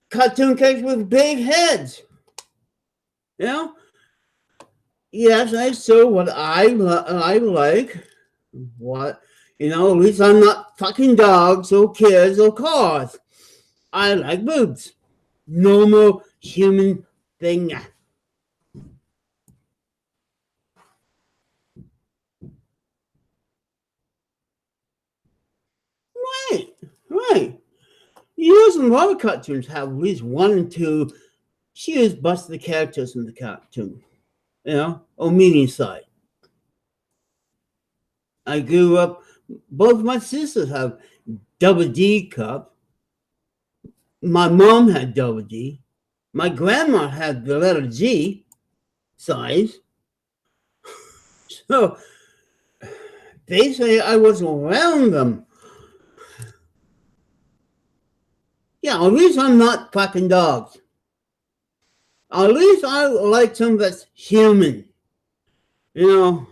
cartoon characters with big heads. You know? Yes, I saw what I like. What, at least I'm not fucking dogs or kids or cars. I like boobs. Normal human thing. Right, right. You know, some other cartoons have at least one and two huge busted characters in the cartoon, or medium side. I grew up, both my sisters have double D cup. My mom had double D. My grandma had the letter G size. So basically, I was around them. Yeah, at least I'm not fucking dogs. At least I like something that's human. I'm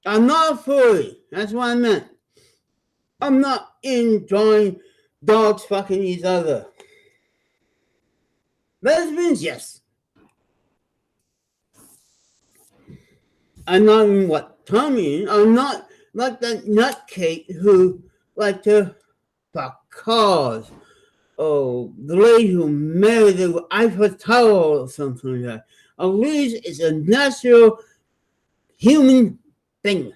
not a furry. That's what I meant. I'm not enjoying dogs fucking each other. Lesbians, yes. I'm not even what Tommy. I'm not like that nutcase who like to fuck cars. Oh, the lady who married the Eiffel Tower or something like that. At least it's a natural human thing.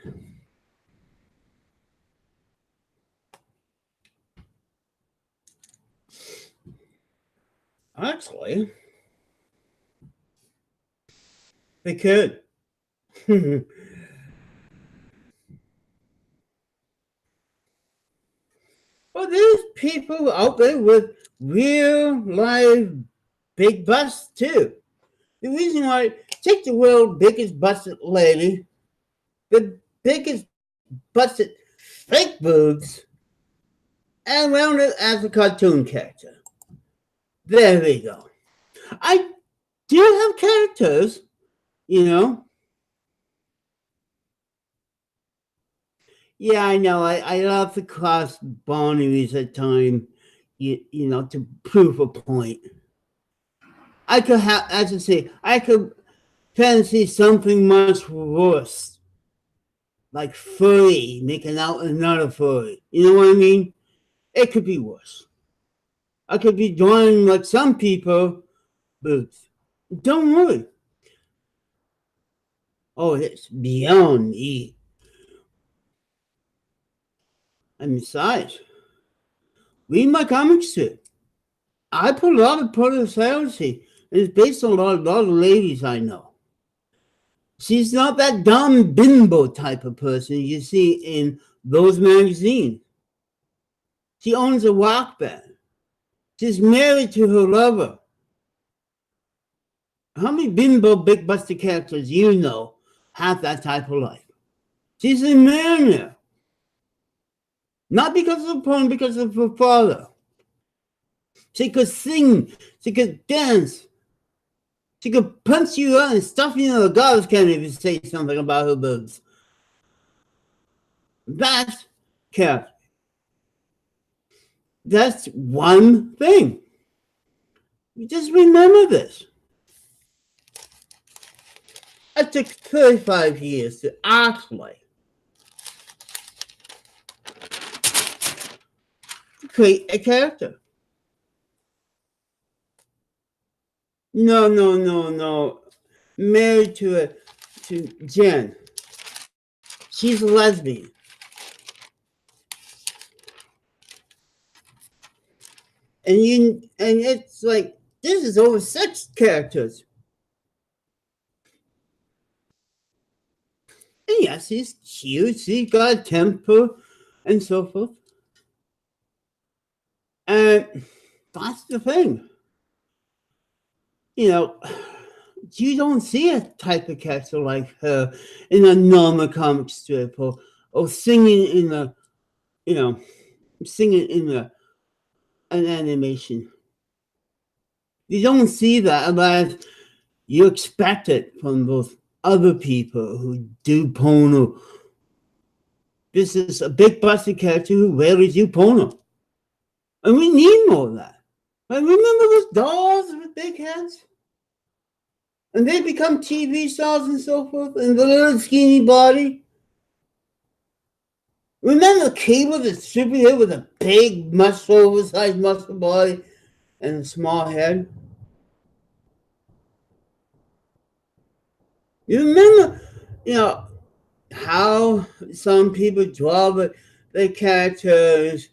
Actually, they could. Well, there's people out there with real life big busts too. The reason why, take the world's biggest busted lady, the biggest busted fake boobs, and round it as a cartoon character. There we go. I do have characters, you know. Yeah, I know. I love to cross boundaries at times, to prove a point. I could have, as I say, I could fancy something much worse, like furry making out another furry. You know what I mean? It could be worse. I could be drawing like some people, boobs. Don't worry. Oh, it's beyond me. And besides, read my comics too. I put a lot of personality. It's based on a lot of ladies I know. She's not that dumb bimbo type of person you see in those magazines. She owns a rock band. She's married to her lover. How many bimbo big busted characters you know have that type of life? She's a millionaire. Not because of porn, because of her father. She could sing. She could dance. She could punch you out and stuff you in the garbage can if you say something about her boobs. That's character. That's one thing. You just remember this. It took 35 years to actually create a character. No, no, no, no. Married to Jen. She's a lesbian. and it's like this is over sex characters. And yes, he's cute, he's got a temper, and so forth. And that's the thing. You know, you don't see a type of character like her in a normal comic strip or singing in a, you know, singing in an animation. You don't see that unless you expect it from those other people who do porno. This is a big busted character who rarely do porno. And we need more of that. Like, remember those dolls with big heads? And they become TV stars and so forth, and the little skinny body. Remember Cable, the superhero with a big, oversized muscle body and a small head? You remember, you know, how some people draw the characters,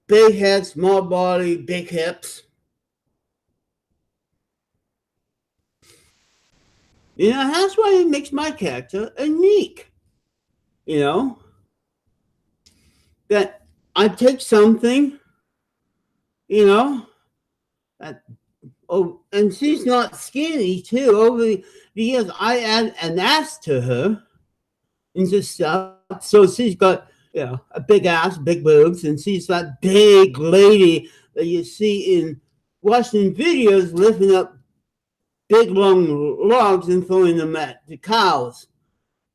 big head, small body, big hips? You know, that's why it makes my character unique. You know, that I take something, you know, that, oh, and she's not skinny too. Over the years, I add an ass to her and just stuff. So she's got, you know, a big ass, big boobs, and she's that big lady that you see in Western videos lifting up big long logs and throwing them at the cows.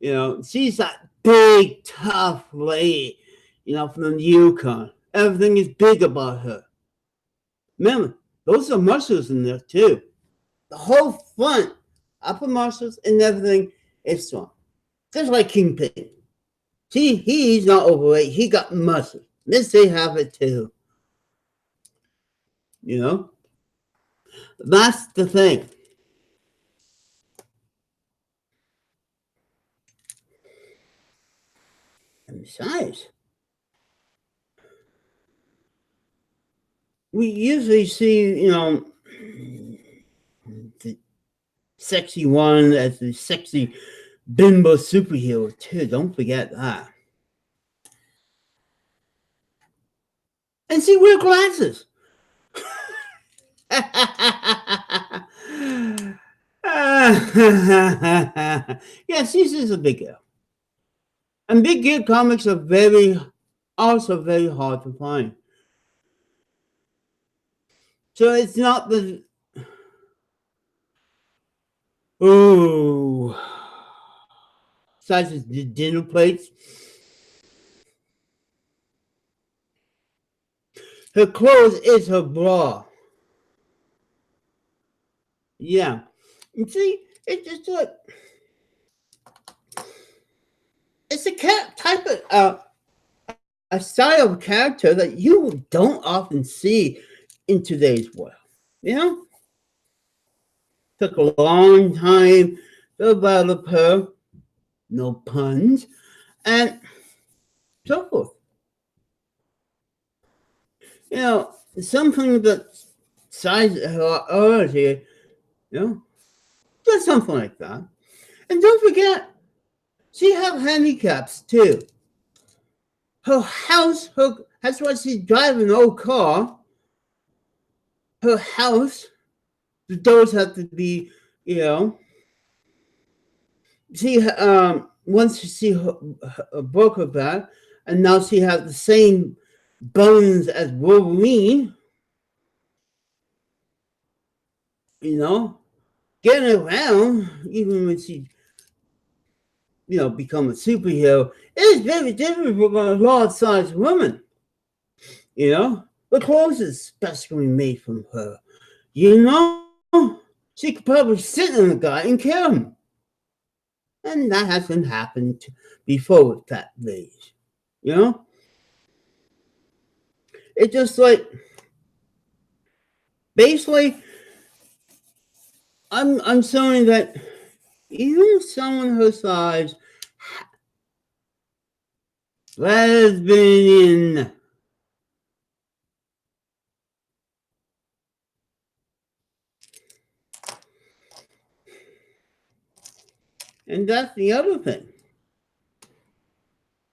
You know, she's that big, tough lady, you know, from the Yukon. Everything is big about her. Remember, those are muscles in there too. The whole front, upper muscles and everything is strong. Just like Kingpin. See, he's not overweight. He got muscle. Missy have it too. You know? That's the thing. And besides, we usually see, you know, the sexy one as the sexy bimbo superhero too. Don't forget that. And she wear glasses. Yeah, she's just a big girl. And big girl comics are also very hard to find. So it's not the oh such as the dinner plates. Her clothes is her bra. Yeah. You see, it's just like it's a type of a style of character that you don't often see in today's world. You know, took a long time to develop her, no puns, and so forth. You know, something that size her earlier, you know, just something like that. And don't forget, she have handicaps too. Her house, that's why she's driving an old car. Her house, the doors have to be, you know, she once she broke her back, and now she has the same bones as Wolverine. You know, getting around even when she, you know, become a superhero is very different from a large-sized woman. You know, the clothes is specially made from her. You know, she could probably sit on a guy and kill him. And that hasn't happened before with that ladies. You know? It's just like basically I'm showing that even someone her size, lesbian, And that's the other thing.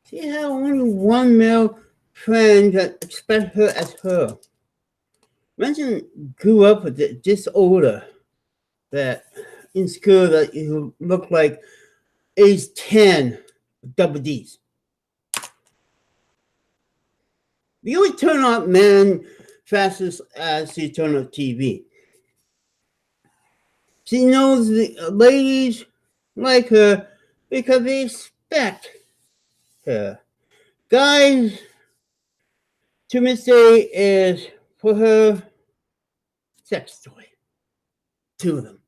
She had only one male friend that expressed her as her. Imagine grew up with this disorder that in school that you look like age 10 with double D's. You only turn on men fastest as you turn on TV. She knows the ladies like her because they expect her. Guys, to Miss Day is for her sex toy. Two of them.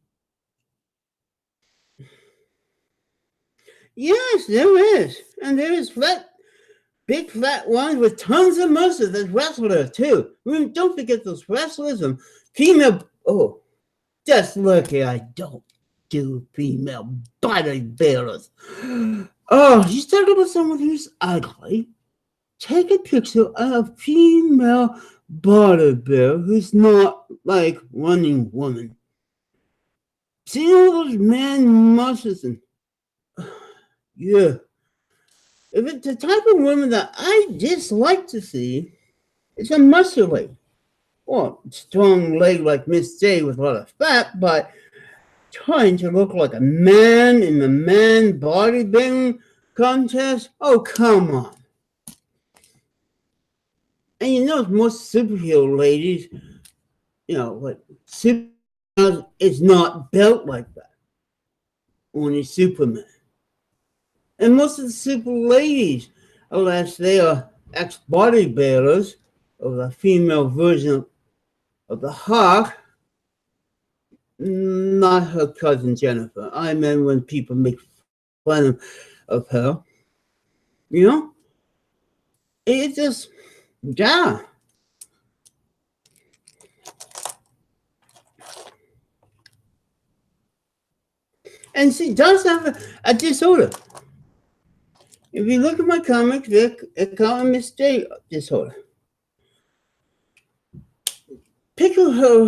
Yes, there is. And there is big flat ones with tons of muscles as wrestlers too. Don't forget those wrestlers and female. Oh, just look here. I don't do female bodybuilders. Oh, you talking about someone who's ugly? Take a picture of a female bodybuilder who's not like running woman. See all those man muscles and yeah. If it's the type of woman that I dislike to see, it's a muscle leg. Well, strong leg like Miss J with a lot of fat, but trying to look like a man in the man bodybuilding contest? Oh, come on. And you know, most superhero ladies, like Superman is not built like that. Only Superman. And most of the super ladies, unless they are ex-bodybuilders of the female version of the Hawk, not her cousin Jenffer. I mean when people make fun of her. It just, yeah. And she does have a disorder. If you look at my comics, they call it mistake disorder. Picture her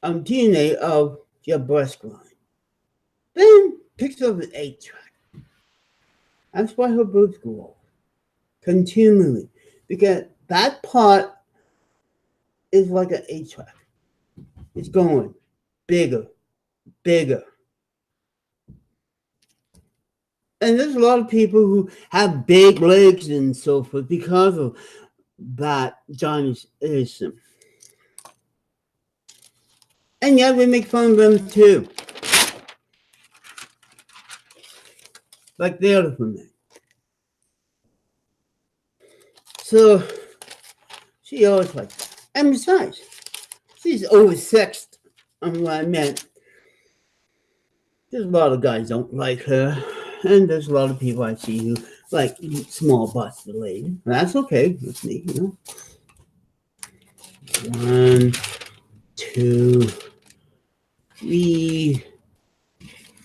DNA of your breast line. Then picture of an 8-track. That's why her boobs go off continually, because that part is like an 8-track. It's going bigger, bigger. And there's a lot of people who have big legs and so forth because of that giantism. And yet we make fun of them too. Like the other women. So she always like that. And besides, she's oversexed on what I meant. There's a lot of guys don't like her. And there's a lot of people I see who like small busted lady. That's okay with me, 1, 2, 3,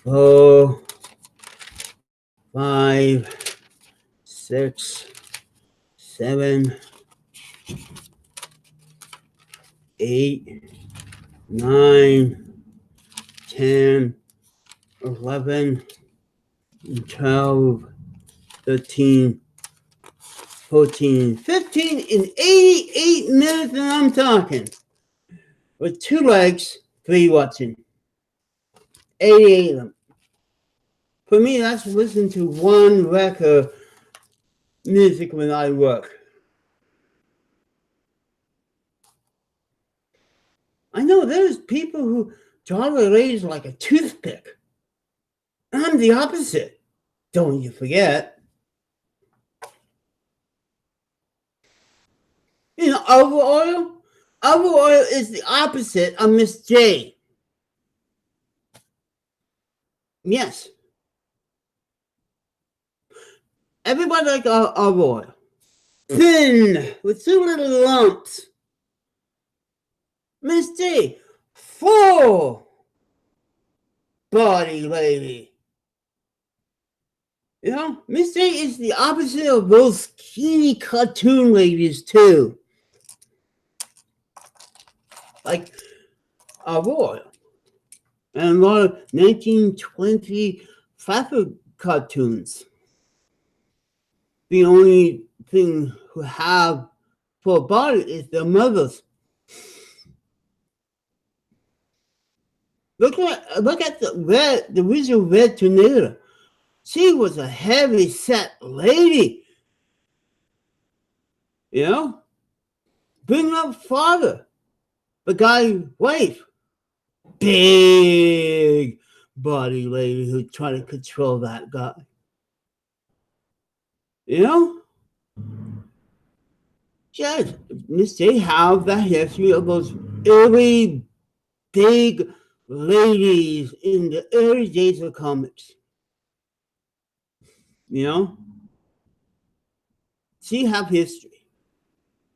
4, 5, 6, 7, 8, 9, 10, 11, 12, 13, 14, 15, and 88 minutes, and I'm talking. With 2 legs, 3 watching. 88 of them. For me, that's listening to one record music when I work. I know there's people who draw their legs like a toothpick. I'm the opposite. Don't you forget. Olive oil? Olive oil is the opposite of Miss J. Yes. Everybody likes olive oil. Thin, with 2 little lumps. Miss J, full body lady. Miss J is the opposite of those skinny cartoon ladies too. Like olive oil. And a lot of 1920 Flapper cartoons. The only thing who have for a body is their mothers. Look at the original Red Tornado. She was a heavy set lady. You know? Bring up father, the guy's wife. Big body lady who tried to control that guy. You know? Yes, they have that history of those early big ladies in the early days of comics. You know? She have history.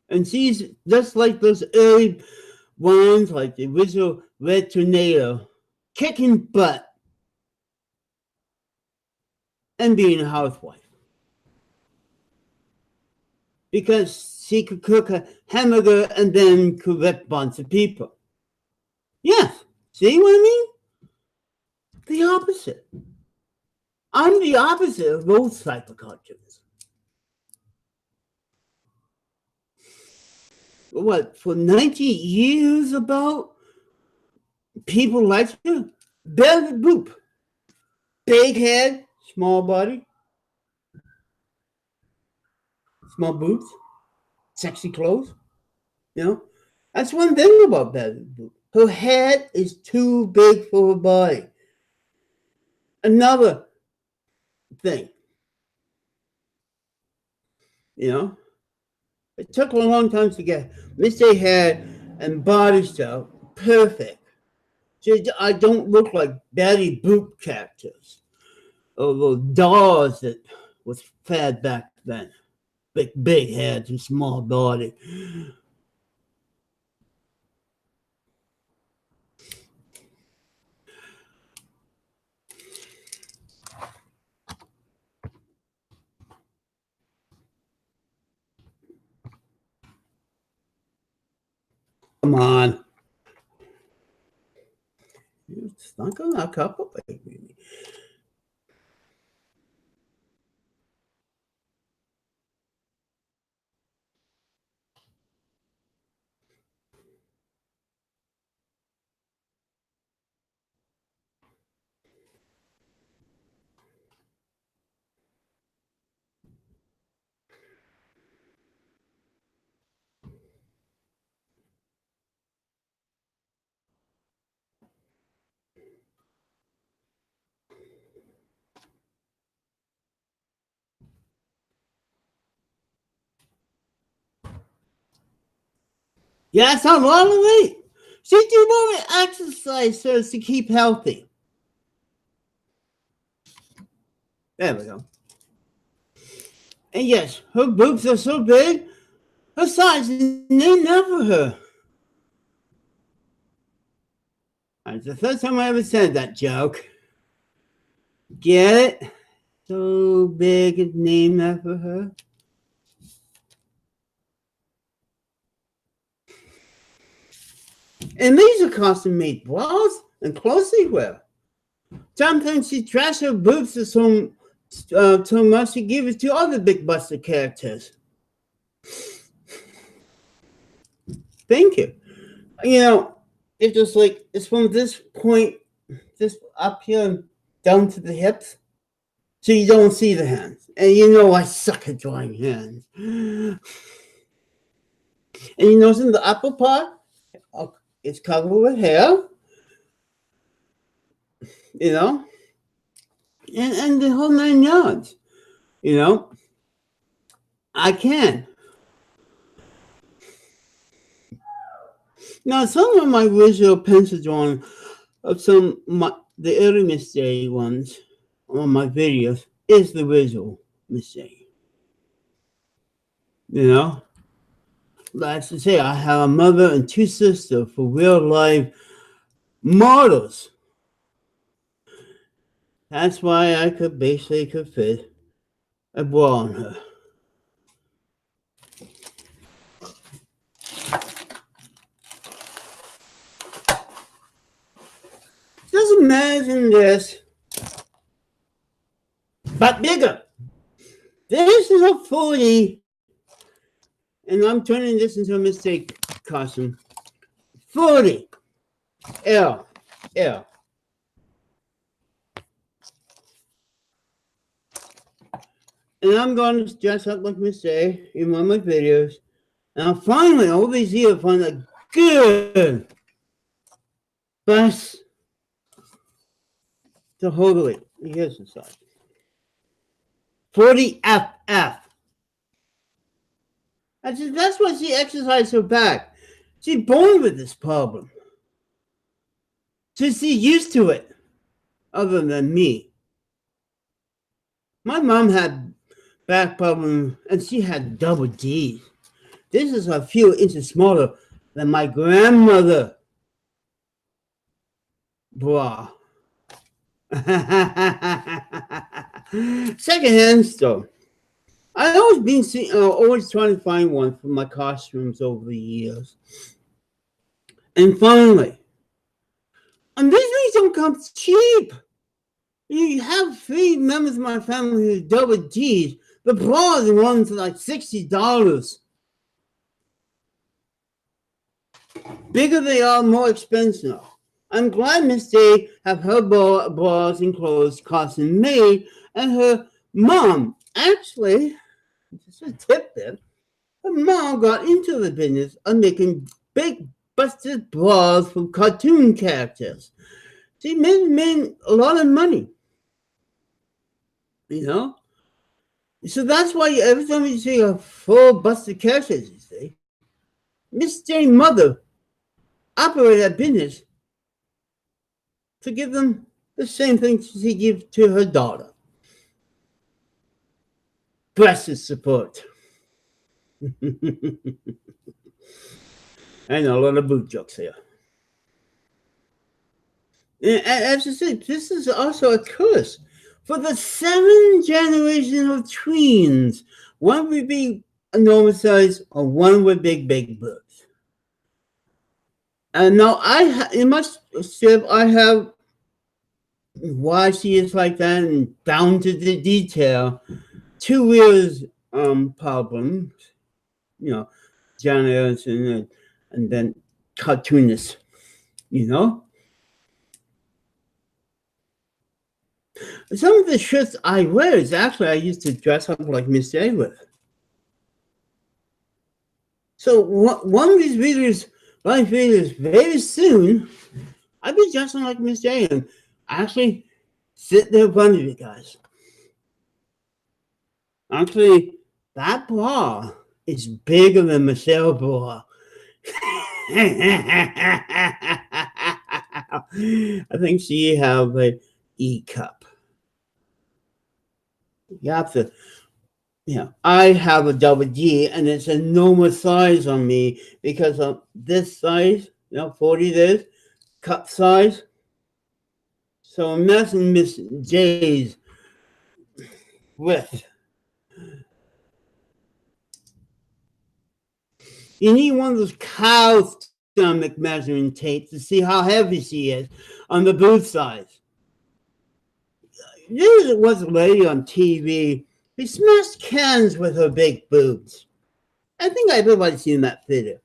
And she's just like those early ones, like the original Red Tornado, kicking butt and being a housewife. Because she could cook a hamburger and then could rip a bunch of people. Yes. See what I mean? The opposite. I'm the opposite of those type of cartoons. What, for 90 years about people like you? Belly boop. Big head, small body, small boots, sexy clothes. You know? That's one thing about Belly boop. Her head is too big for her body. Another thing. You know? It took a long time to get Miss A head and body style perfect. So I don't look like Betty Boop characters or those dolls that was fed back then. Big heads and small body. Come on. It's not gonna couple, baby. Yeah, that's a lot of weight. She do more exercise so as to keep healthy. There we go. And yes, her boobs are so big, her size is named after her. That's the first time I ever said that joke. Get it? So big it's named after her. And these are custom made bras and clothes they wear. Sometimes she dresses her boobs so much she gives it to other big busted characters. Thank you. You know, it's just like it's from this point, just up here down to the hips, so you don't see the hands. And you know I suck at drawing hands. And you notice in the upper part, it's covered with hair. You know, and the whole 9 yards. You know, I can. Now, some of my visual pencil drawing of the early mistake ones on my videos is the visual mistake. You know, like I say, I have a mother and two sisters for real life models. That's why I could basically fit a bra on her. Just imagine this. but bigger. This is a 40, and I'm turning this into a mistake costume. 40 L. L. And I'm going to dress up like Miss J in one of my videos. And I finally, all these years, find a good bus to hold it. Here's the size. 40 FF. I said, that's why she exercised her back. She's born with this problem. So she's used to it, other than me. My mom had back problem, and she had double D's. This is a few inches smaller than my grandmother bra. Secondhand store. I always trying to find one for my costumes over the years. And finally, and these things don't come cheap. You have 3 members of my family who double D's. The bras runs like $60. Bigger they are, more expensive. I'm glad Miss J have her bras and clothes custom made, and her mom, actually, just a tip there, her mom got into the business of making big busted bras for cartoon characters. She made a lot of money, you know? So that's why every time you see a full busted character, you see, Miss J's mother operated a business to give them the same thing she gives to her daughter. Breast support. I know, a lot of boob jokes here. And as I said, this is also a curse for the 7 generations of tweens. One would be a normal size, or one with big boobs. And now in my strip, I have why she is like that and down to the detail. 2 years problems, you know, John Erickson and then cartoonists, you know. Some of the shirts I wear is actually I used to dress up like Miss J with. So one of these videos, live videos, very soon, I'll be dressing like Miss J and actually sit there in front of you guys. Actually, that bra is bigger than Michelle bra. I think she have a E cup. You have to, I have a double D and it's a normal size on me because of this size, 40 this, cup size. So I'm messing Miss J's with. You need one of those cow stomach measuring tapes to see how heavy she is on the boob size. There was a lady on TV who smashed cans with her big boobs. I think everybody's seen that video.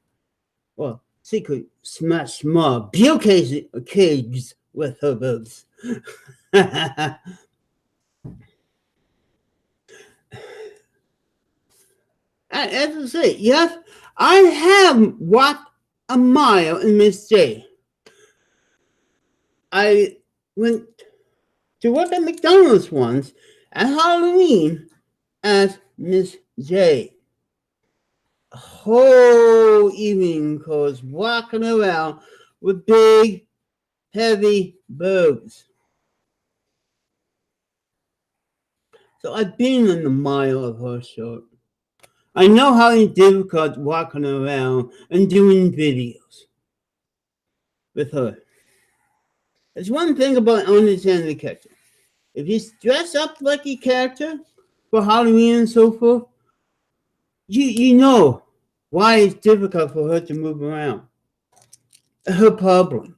Well, she could smash small beer kegs with her boobs. And as I say, yes, I have walked a mile in Miss J. I went to work at McDonald's once at Halloween as Miss J. A whole evening was walking around with big, heavy boobs. So I've been in the mile of her short. I know how it's difficult walking around and doing videos with her. There's one thing about understanding the character. If you dress up like a character for Halloween and so forth, you know why it's difficult for her to move around. Her problem.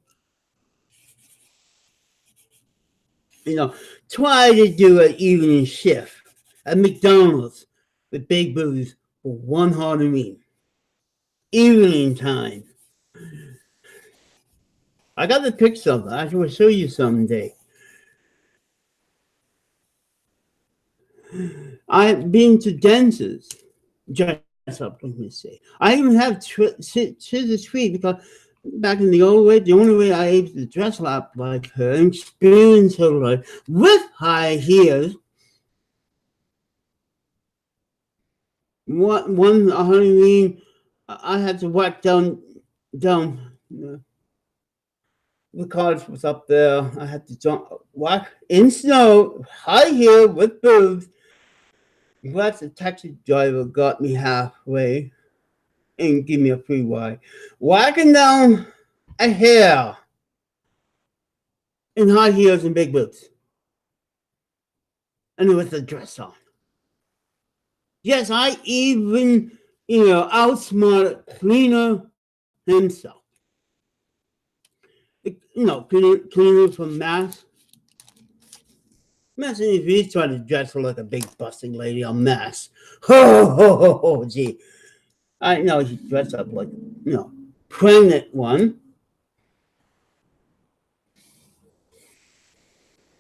You know, try to do an evening shift at McDonald's with big booties for one Halloween. Evening time. I got to pick something. I will show you someday. I've been to dances, dress up, let me say. I even have scissors free because back in the old way, the only way I able to dress up like her and experience her life with high heels. One Halloween, I had to walk down. The college was up there. I had to walk in snow, high heel with boots. But the taxi driver got me halfway and give me a free ride. Walking down a hill in high heels and big boots. And with a dress on. Yes, I even, outsmarted Cleaner himself. Cleaner from Mass. Imagine if he tried to dress her like a big busting lady on Mass. Gee. I know he dressed up like, pregnant one.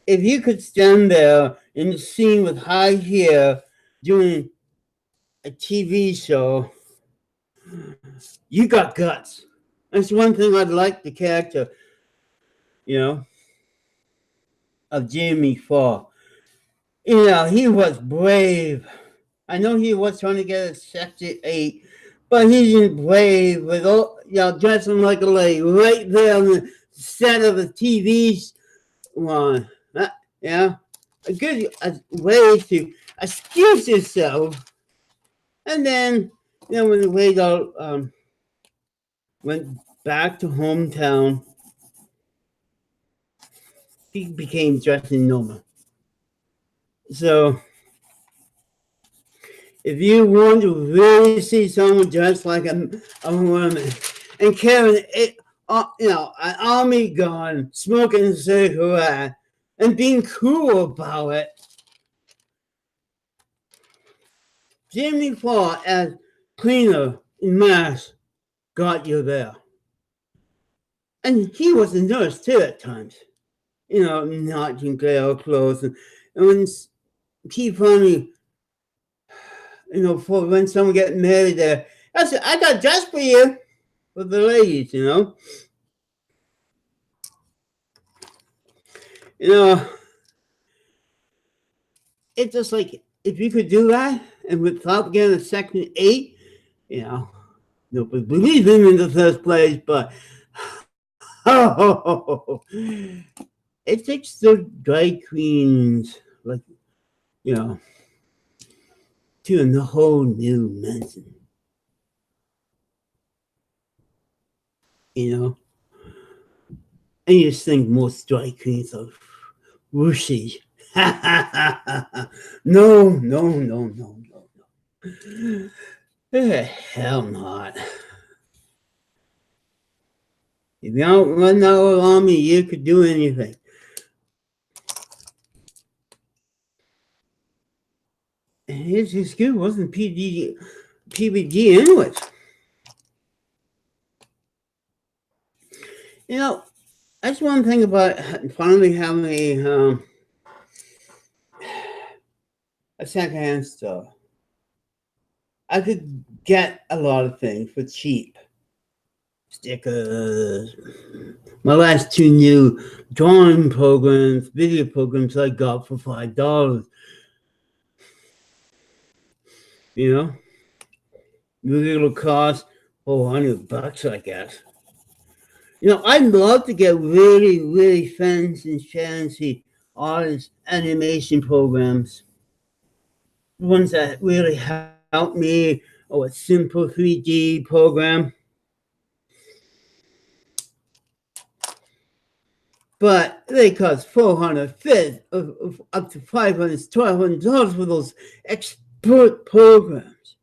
If you could stand there in the scene with high hair doing a TV show, you got guts. That's one thing I'd like the character, of Jamie for. He was brave. I know he was trying to get a Section 8, but he was brave with all, dressing like a lady right there on the set of the TV one. A good way to excuse yourself. And then, when the lady went back to hometown, he became dressing normal. So, if you want to really see someone dressed like a woman and carrying an army gun, smoking a cigarette, and being cool about it, Jimmy Ford as Cleaner in Mass got you there. And he was a nurse too at times, not in glare clothes. And when he finally, for when someone get married there, I said, I got dressed for you, for the ladies, It's just like, if you could do that, and without getting a Section 8, nobody believed him in the first place, but it takes the drag queens, like, to a whole new dimension. And you just think most drag queens are whooshy. No. Hell not. If you don't run out on me, you could do anything. And his school wasn't PBD anyways. That's one thing about finally having a secondhand store. I could get a lot of things for cheap. Stickers. My last 2 new drawing programs, video programs I got for $5. It'll cost $400, I guess. I'd love to get really, really fancy artist animation programs. Ones that really help me, or a simple 3D program. But they cost $400, up to $500, $1,200 for those expert programs.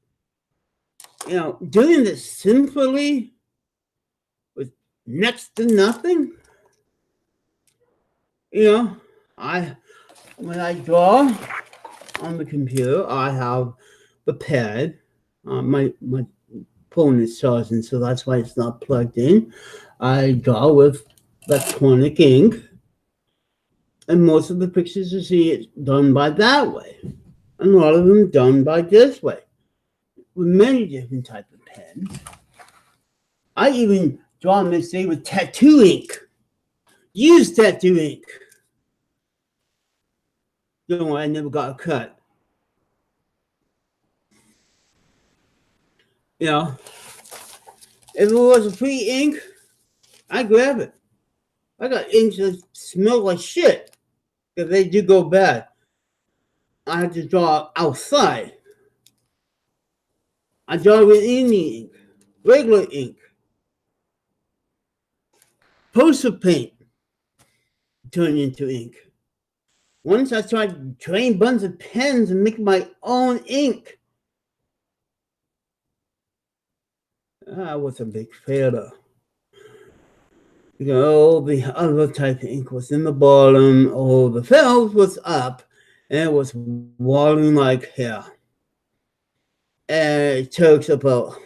Doing this simply with next to nothing. when I draw on the computer, I have the pad. My phone is charging, so that's why it's not plugged in. I draw with electronic ink, and most of the pictures you see it's done by that way, and a lot of them done by this way, with many different types of pens. I even draw them this day with tattoo ink. Use tattoo ink. Don't worry, I never got a cut. You know, if it was a free ink, I'd grab it. I got inks that smell like shit if they do go bad. I have to draw outside. I draw with any ink, regular ink, poster paint turned into ink. Once I tried to train bunch of pens and make my own ink. I was a big failure. The other type of ink was in the bottom, the felt was up, and it was watering like hell. And it took about,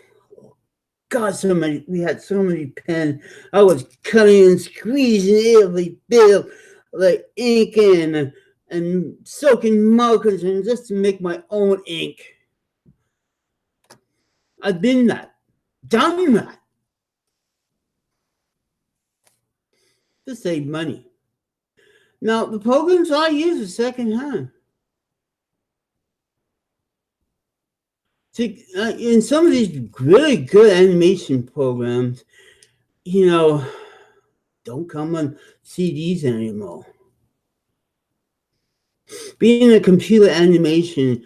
we had so many pens. I was cutting and squeezing every bit of the ink in and soaking markers in just to make my own ink. I've done that. To save money. Now, the programs I use are secondhand. In some of these really good animation programs, don't come on CDs anymore. Being a computer animation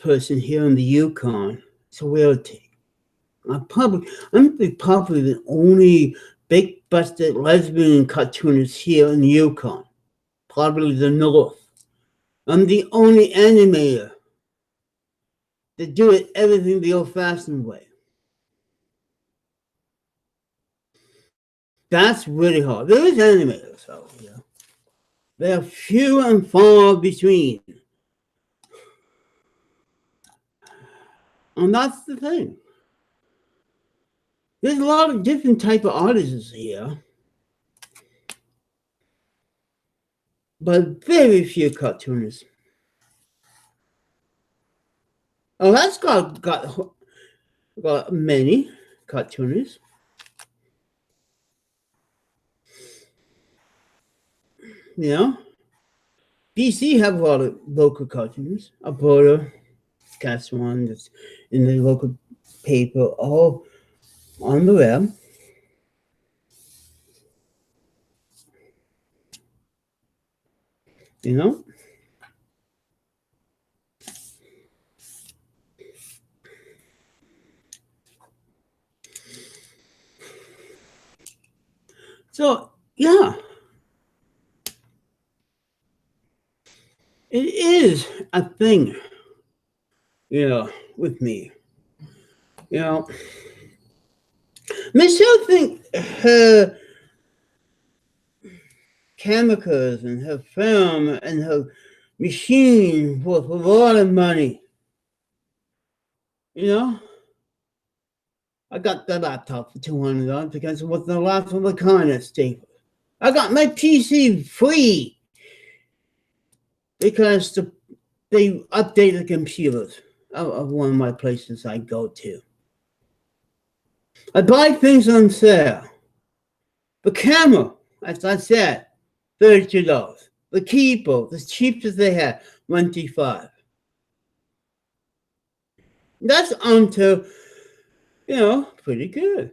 person here in the Yukon, it's a rarity. I'm probably the only big-busted lesbian cartoonist here in the Yukon, probably the North. I'm the only animator that do it everything the old-fashioned way. That's really hard. There is animators out here. They're few and far between. And that's the thing. There's a lot of different type of artists here, but very few cartoonists. Alaska got many cartoonists. BC have a lot of local cartoonists. Alberta, Saskatchewan, that's in the local paper, all on the web. So, yeah. It is a thing, with me. Michelle think her chemicals and her film and her machine worth a lot of money. I got the laptop for $200 because it was the last of the kind at Staples. I got my PC free because they update the computers of one of my places I go to. I buy things on sale. The camera, as I said, $32. The keyboard, the cheapest they had, $25. That's onto, pretty good.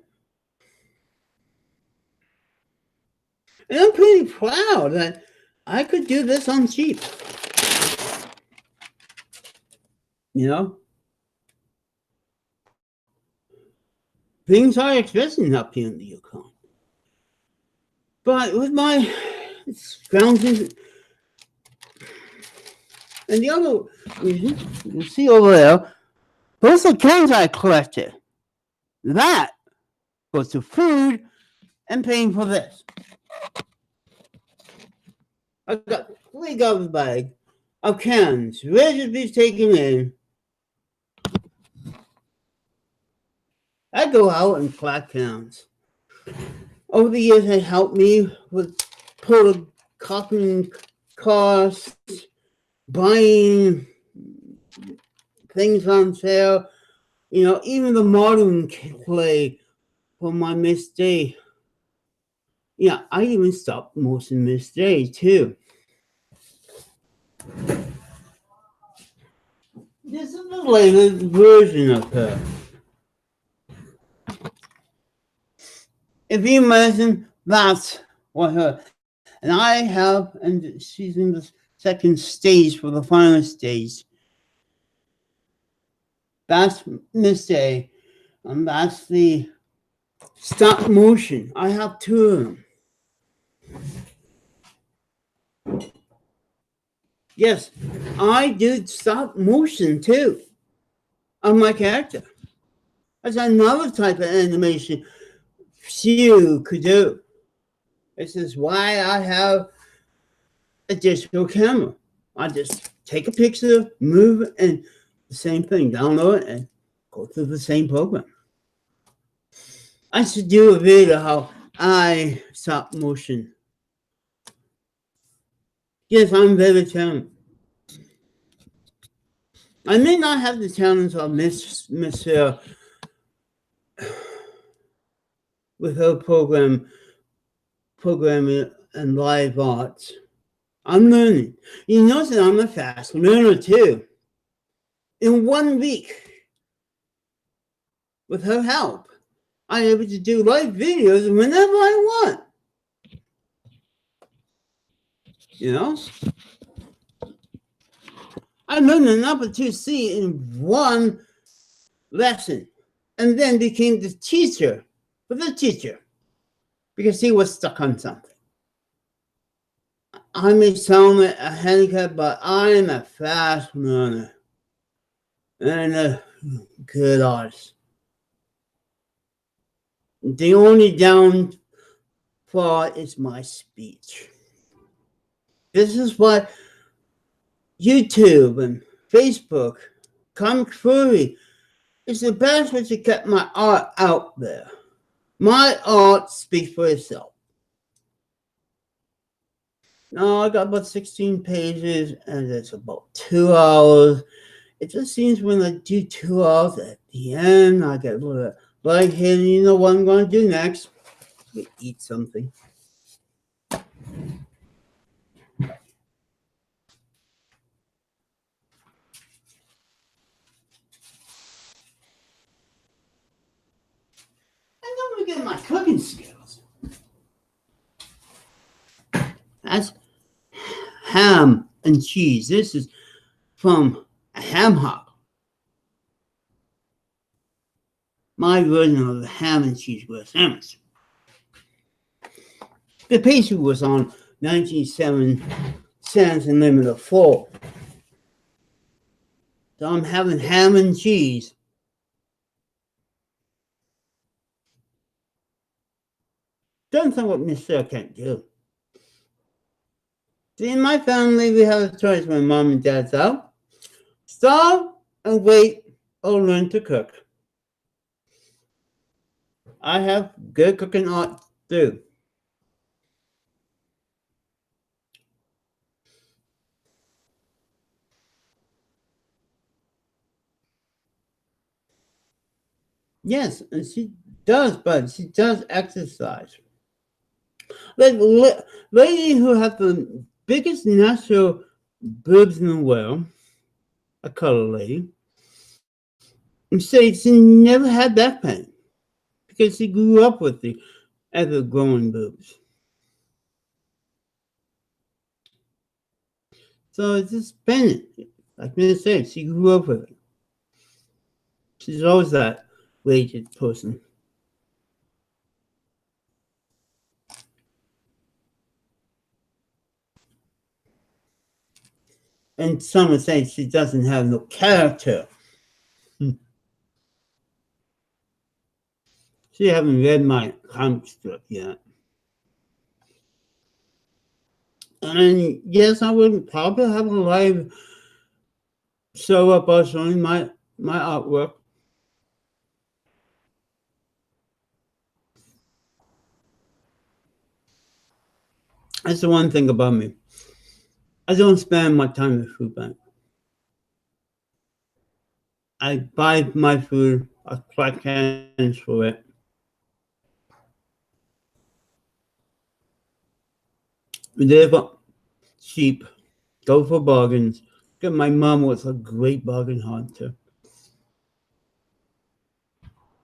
And I'm pretty proud that I could do this on cheap. Things are expensive up here in the Yukon. But with my scrounging, and the other reason, you see over there, those are cans I collected. That goes to food and paying for this. I got big garbage bag of cans ready to be taken in. I go out and collect cans. Over the years, it helped me with photocopying costs, buying things on sale, even the modeling clay for my Miss Day. Yeah, I even stopped motion Miss Day too. This is the latest version of her. If you imagine that's what her, and I have, and she's in the second stage for the final stage. That's Miss Day, and that's the stop motion. I have two of them. Yes, I do stop motion too on my character. That's another type of animation few could do. This is why I have a digital camera. I just take a picture, move, and the same thing, download it, and go through the same program. I should do a video how I stop motion. Yes, I'm very talented. I may not have the talents of Miss with her programming and live arts. I'm learning. You notice that I'm a fast learner too. In 1 week, with her help, I'm able to do live videos whenever I want. I learned the number 2C in one lesson and then became the teacher for the teacher because he was stuck on something. I may sound like a handicap, but I'm a fast learner and a good artist. The only downfall is my speech. This is why YouTube and Facebook, Comic Fury, is the best way to get my art out there. My art speaks for itself. Now I got about 16 pages and it's about 2 hours. It just seems when I do 2 hours at the end, I get a little lightheaded. You know what I'm going to do next? We eat something. And then we get my cooking skills. That's ham and cheese. This is from a ham hock. My version of the ham and cheese with sandwich. The pastry was on 97 cents and limit of 4. So I'm having ham and cheese. Doesn't sound what Miss Sarah can't do. See, in my family, we have a choice when mom and dad's out. Starve and wait or learn to cook. I have good cooking art too. Yes, and she does, but she does exercise. Like lady who has the biggest natural boobs in the world, a color lady, said she never had back pain because she grew up with the ever growing boobs. So it's just been, like I said, she grew up with it. She's always that weighted person. And some would say she doesn't have no character. She haven't read my comic strip yet. And yes, I would probably have a live show up us showing my artwork. That's the one thing about me. I don't spend my time at food bank. I buy my food, I collect cans for it, live cheap, go for bargains. My mom was a great bargain hunter.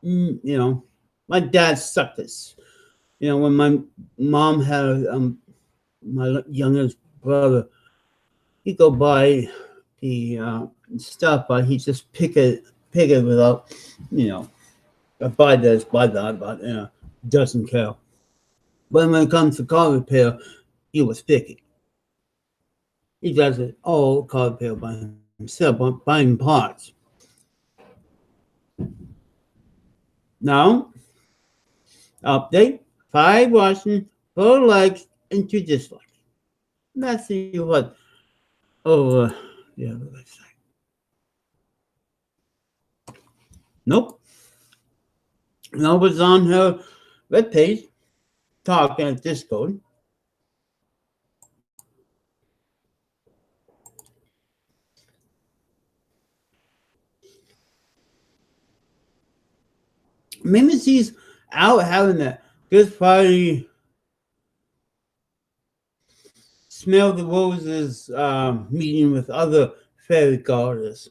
You know, my dad sucked this. You know, when my mom had my youngest brother, he'd go buy the stuff, but he just pick it without, you know, buy this, buy that, but doesn't care. But when it comes to car repair, he was picky. He does it all car repair by himself, buying parts. Now, update, 5 watching, 4 likes, and 2 dislikes. Let's see what. Oh, yeah, let's see. Nope. Nobody's on her webpage talking at Discord. Maybe she's out having a good Friday smell the roses meeting with other fairy goddess.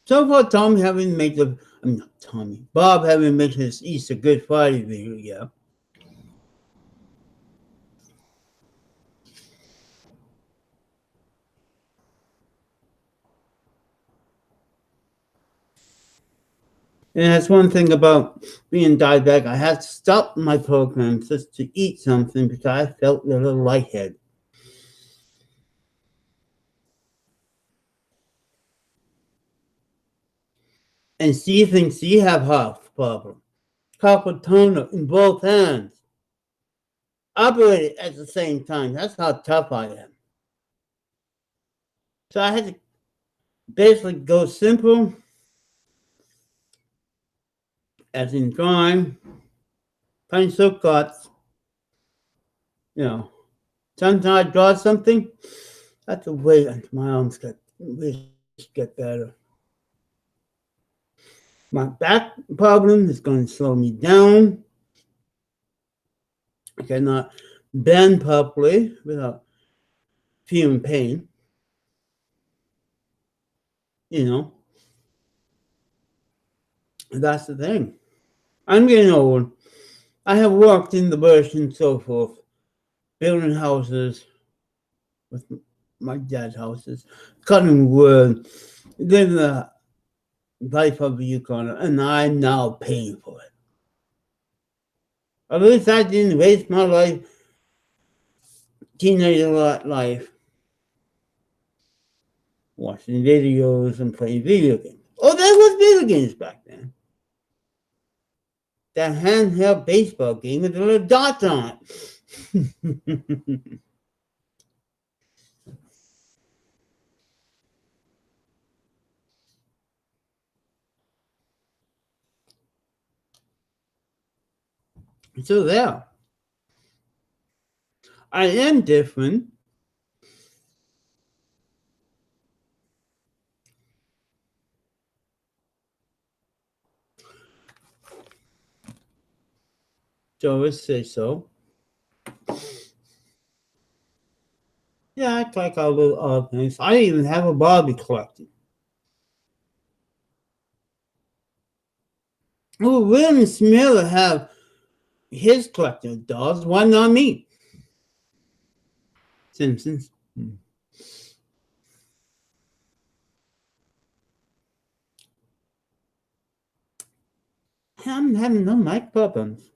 So far, Tommy haven't made the. I mean, not Tommy. Bob haven't made his Easter Good Friday video yet. And that's one thing about being diabetic. I had to stop my program just to eat something because I felt a little lightheaded. And she thinks she have heart problem. Carpal tunnel in both hands. Operated at the same time. That's how tough I am. So I had to basically go simple, as in drawing, pencil cuts. You know, sometimes I draw something, I have to wait until my arms get better. My back problem is going to slow me down. I cannot bend properly without feeling pain. You know, that's the thing. I'm getting old. I have worked in the bush and so forth, building houses with my dad's houses, cutting wood, living the life of a Yukon, and I'm now paying for it. At least I didn't waste my teenager life, watching videos and playing video games. Oh, there was video games back then. That handheld baseball game with the little dots on it. So there. I am different. So let's say so. Yeah, I collect all little odd things. I even have a Barbie collecting. Oh, William Smith have his collection of dolls. Why not me? Simpsons. I'm having no mic problems.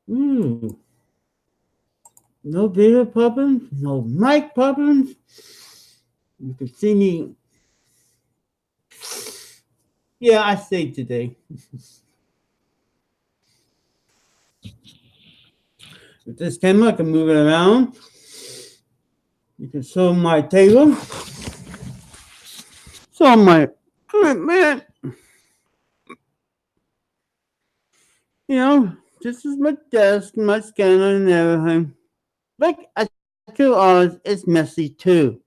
Ooh, no video problems, no mic problems. You can see me. Yeah, I saved today. With this camera, I can move it around. You can show my table. Show my equipment. You know, this is my desk, my scanner, and everything. Like at 2 hours, it's messy too.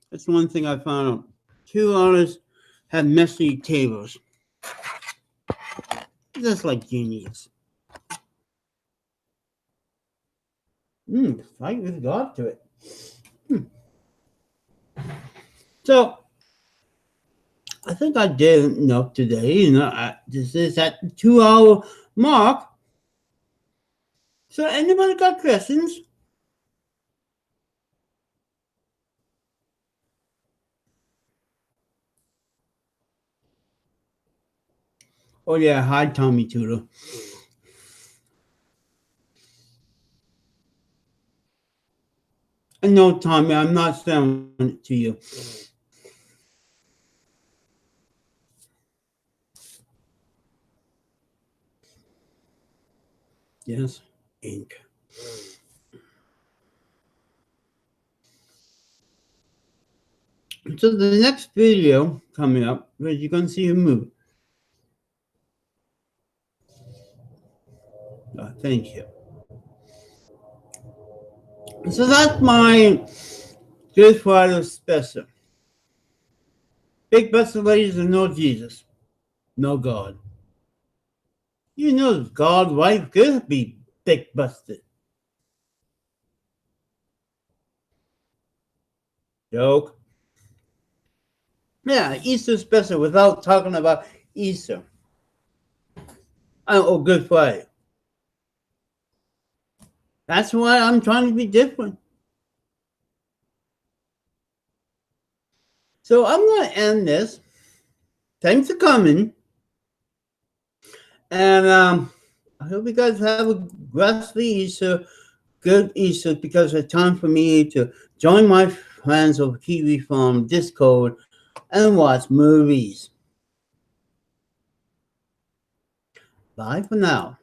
That's one thing I found out. 2 hours have messy tables. Just like genius. I just got to it. So I think I did enough today. This is at the 2 hour mark. So anybody got questions? Oh yeah, hi Tommy Tudor. No, Tommy, I'm not selling it to you. Yes, ink. So the next video coming up, where you're gonna see a movie. Thank you. So that's my Good Friday special. Big busted ladies and no Jesus, no God. You know God wife could be big busted. Joke. Yeah, Easter special without talking about Easter. Oh, Good Friday. That's why I'm trying to be different. So I'm going to end this. Thanks for coming. And I hope you guys have a blessed Easter, good Easter, because it's time for me to join my friends over TV from Discord and watch movies. Bye for now.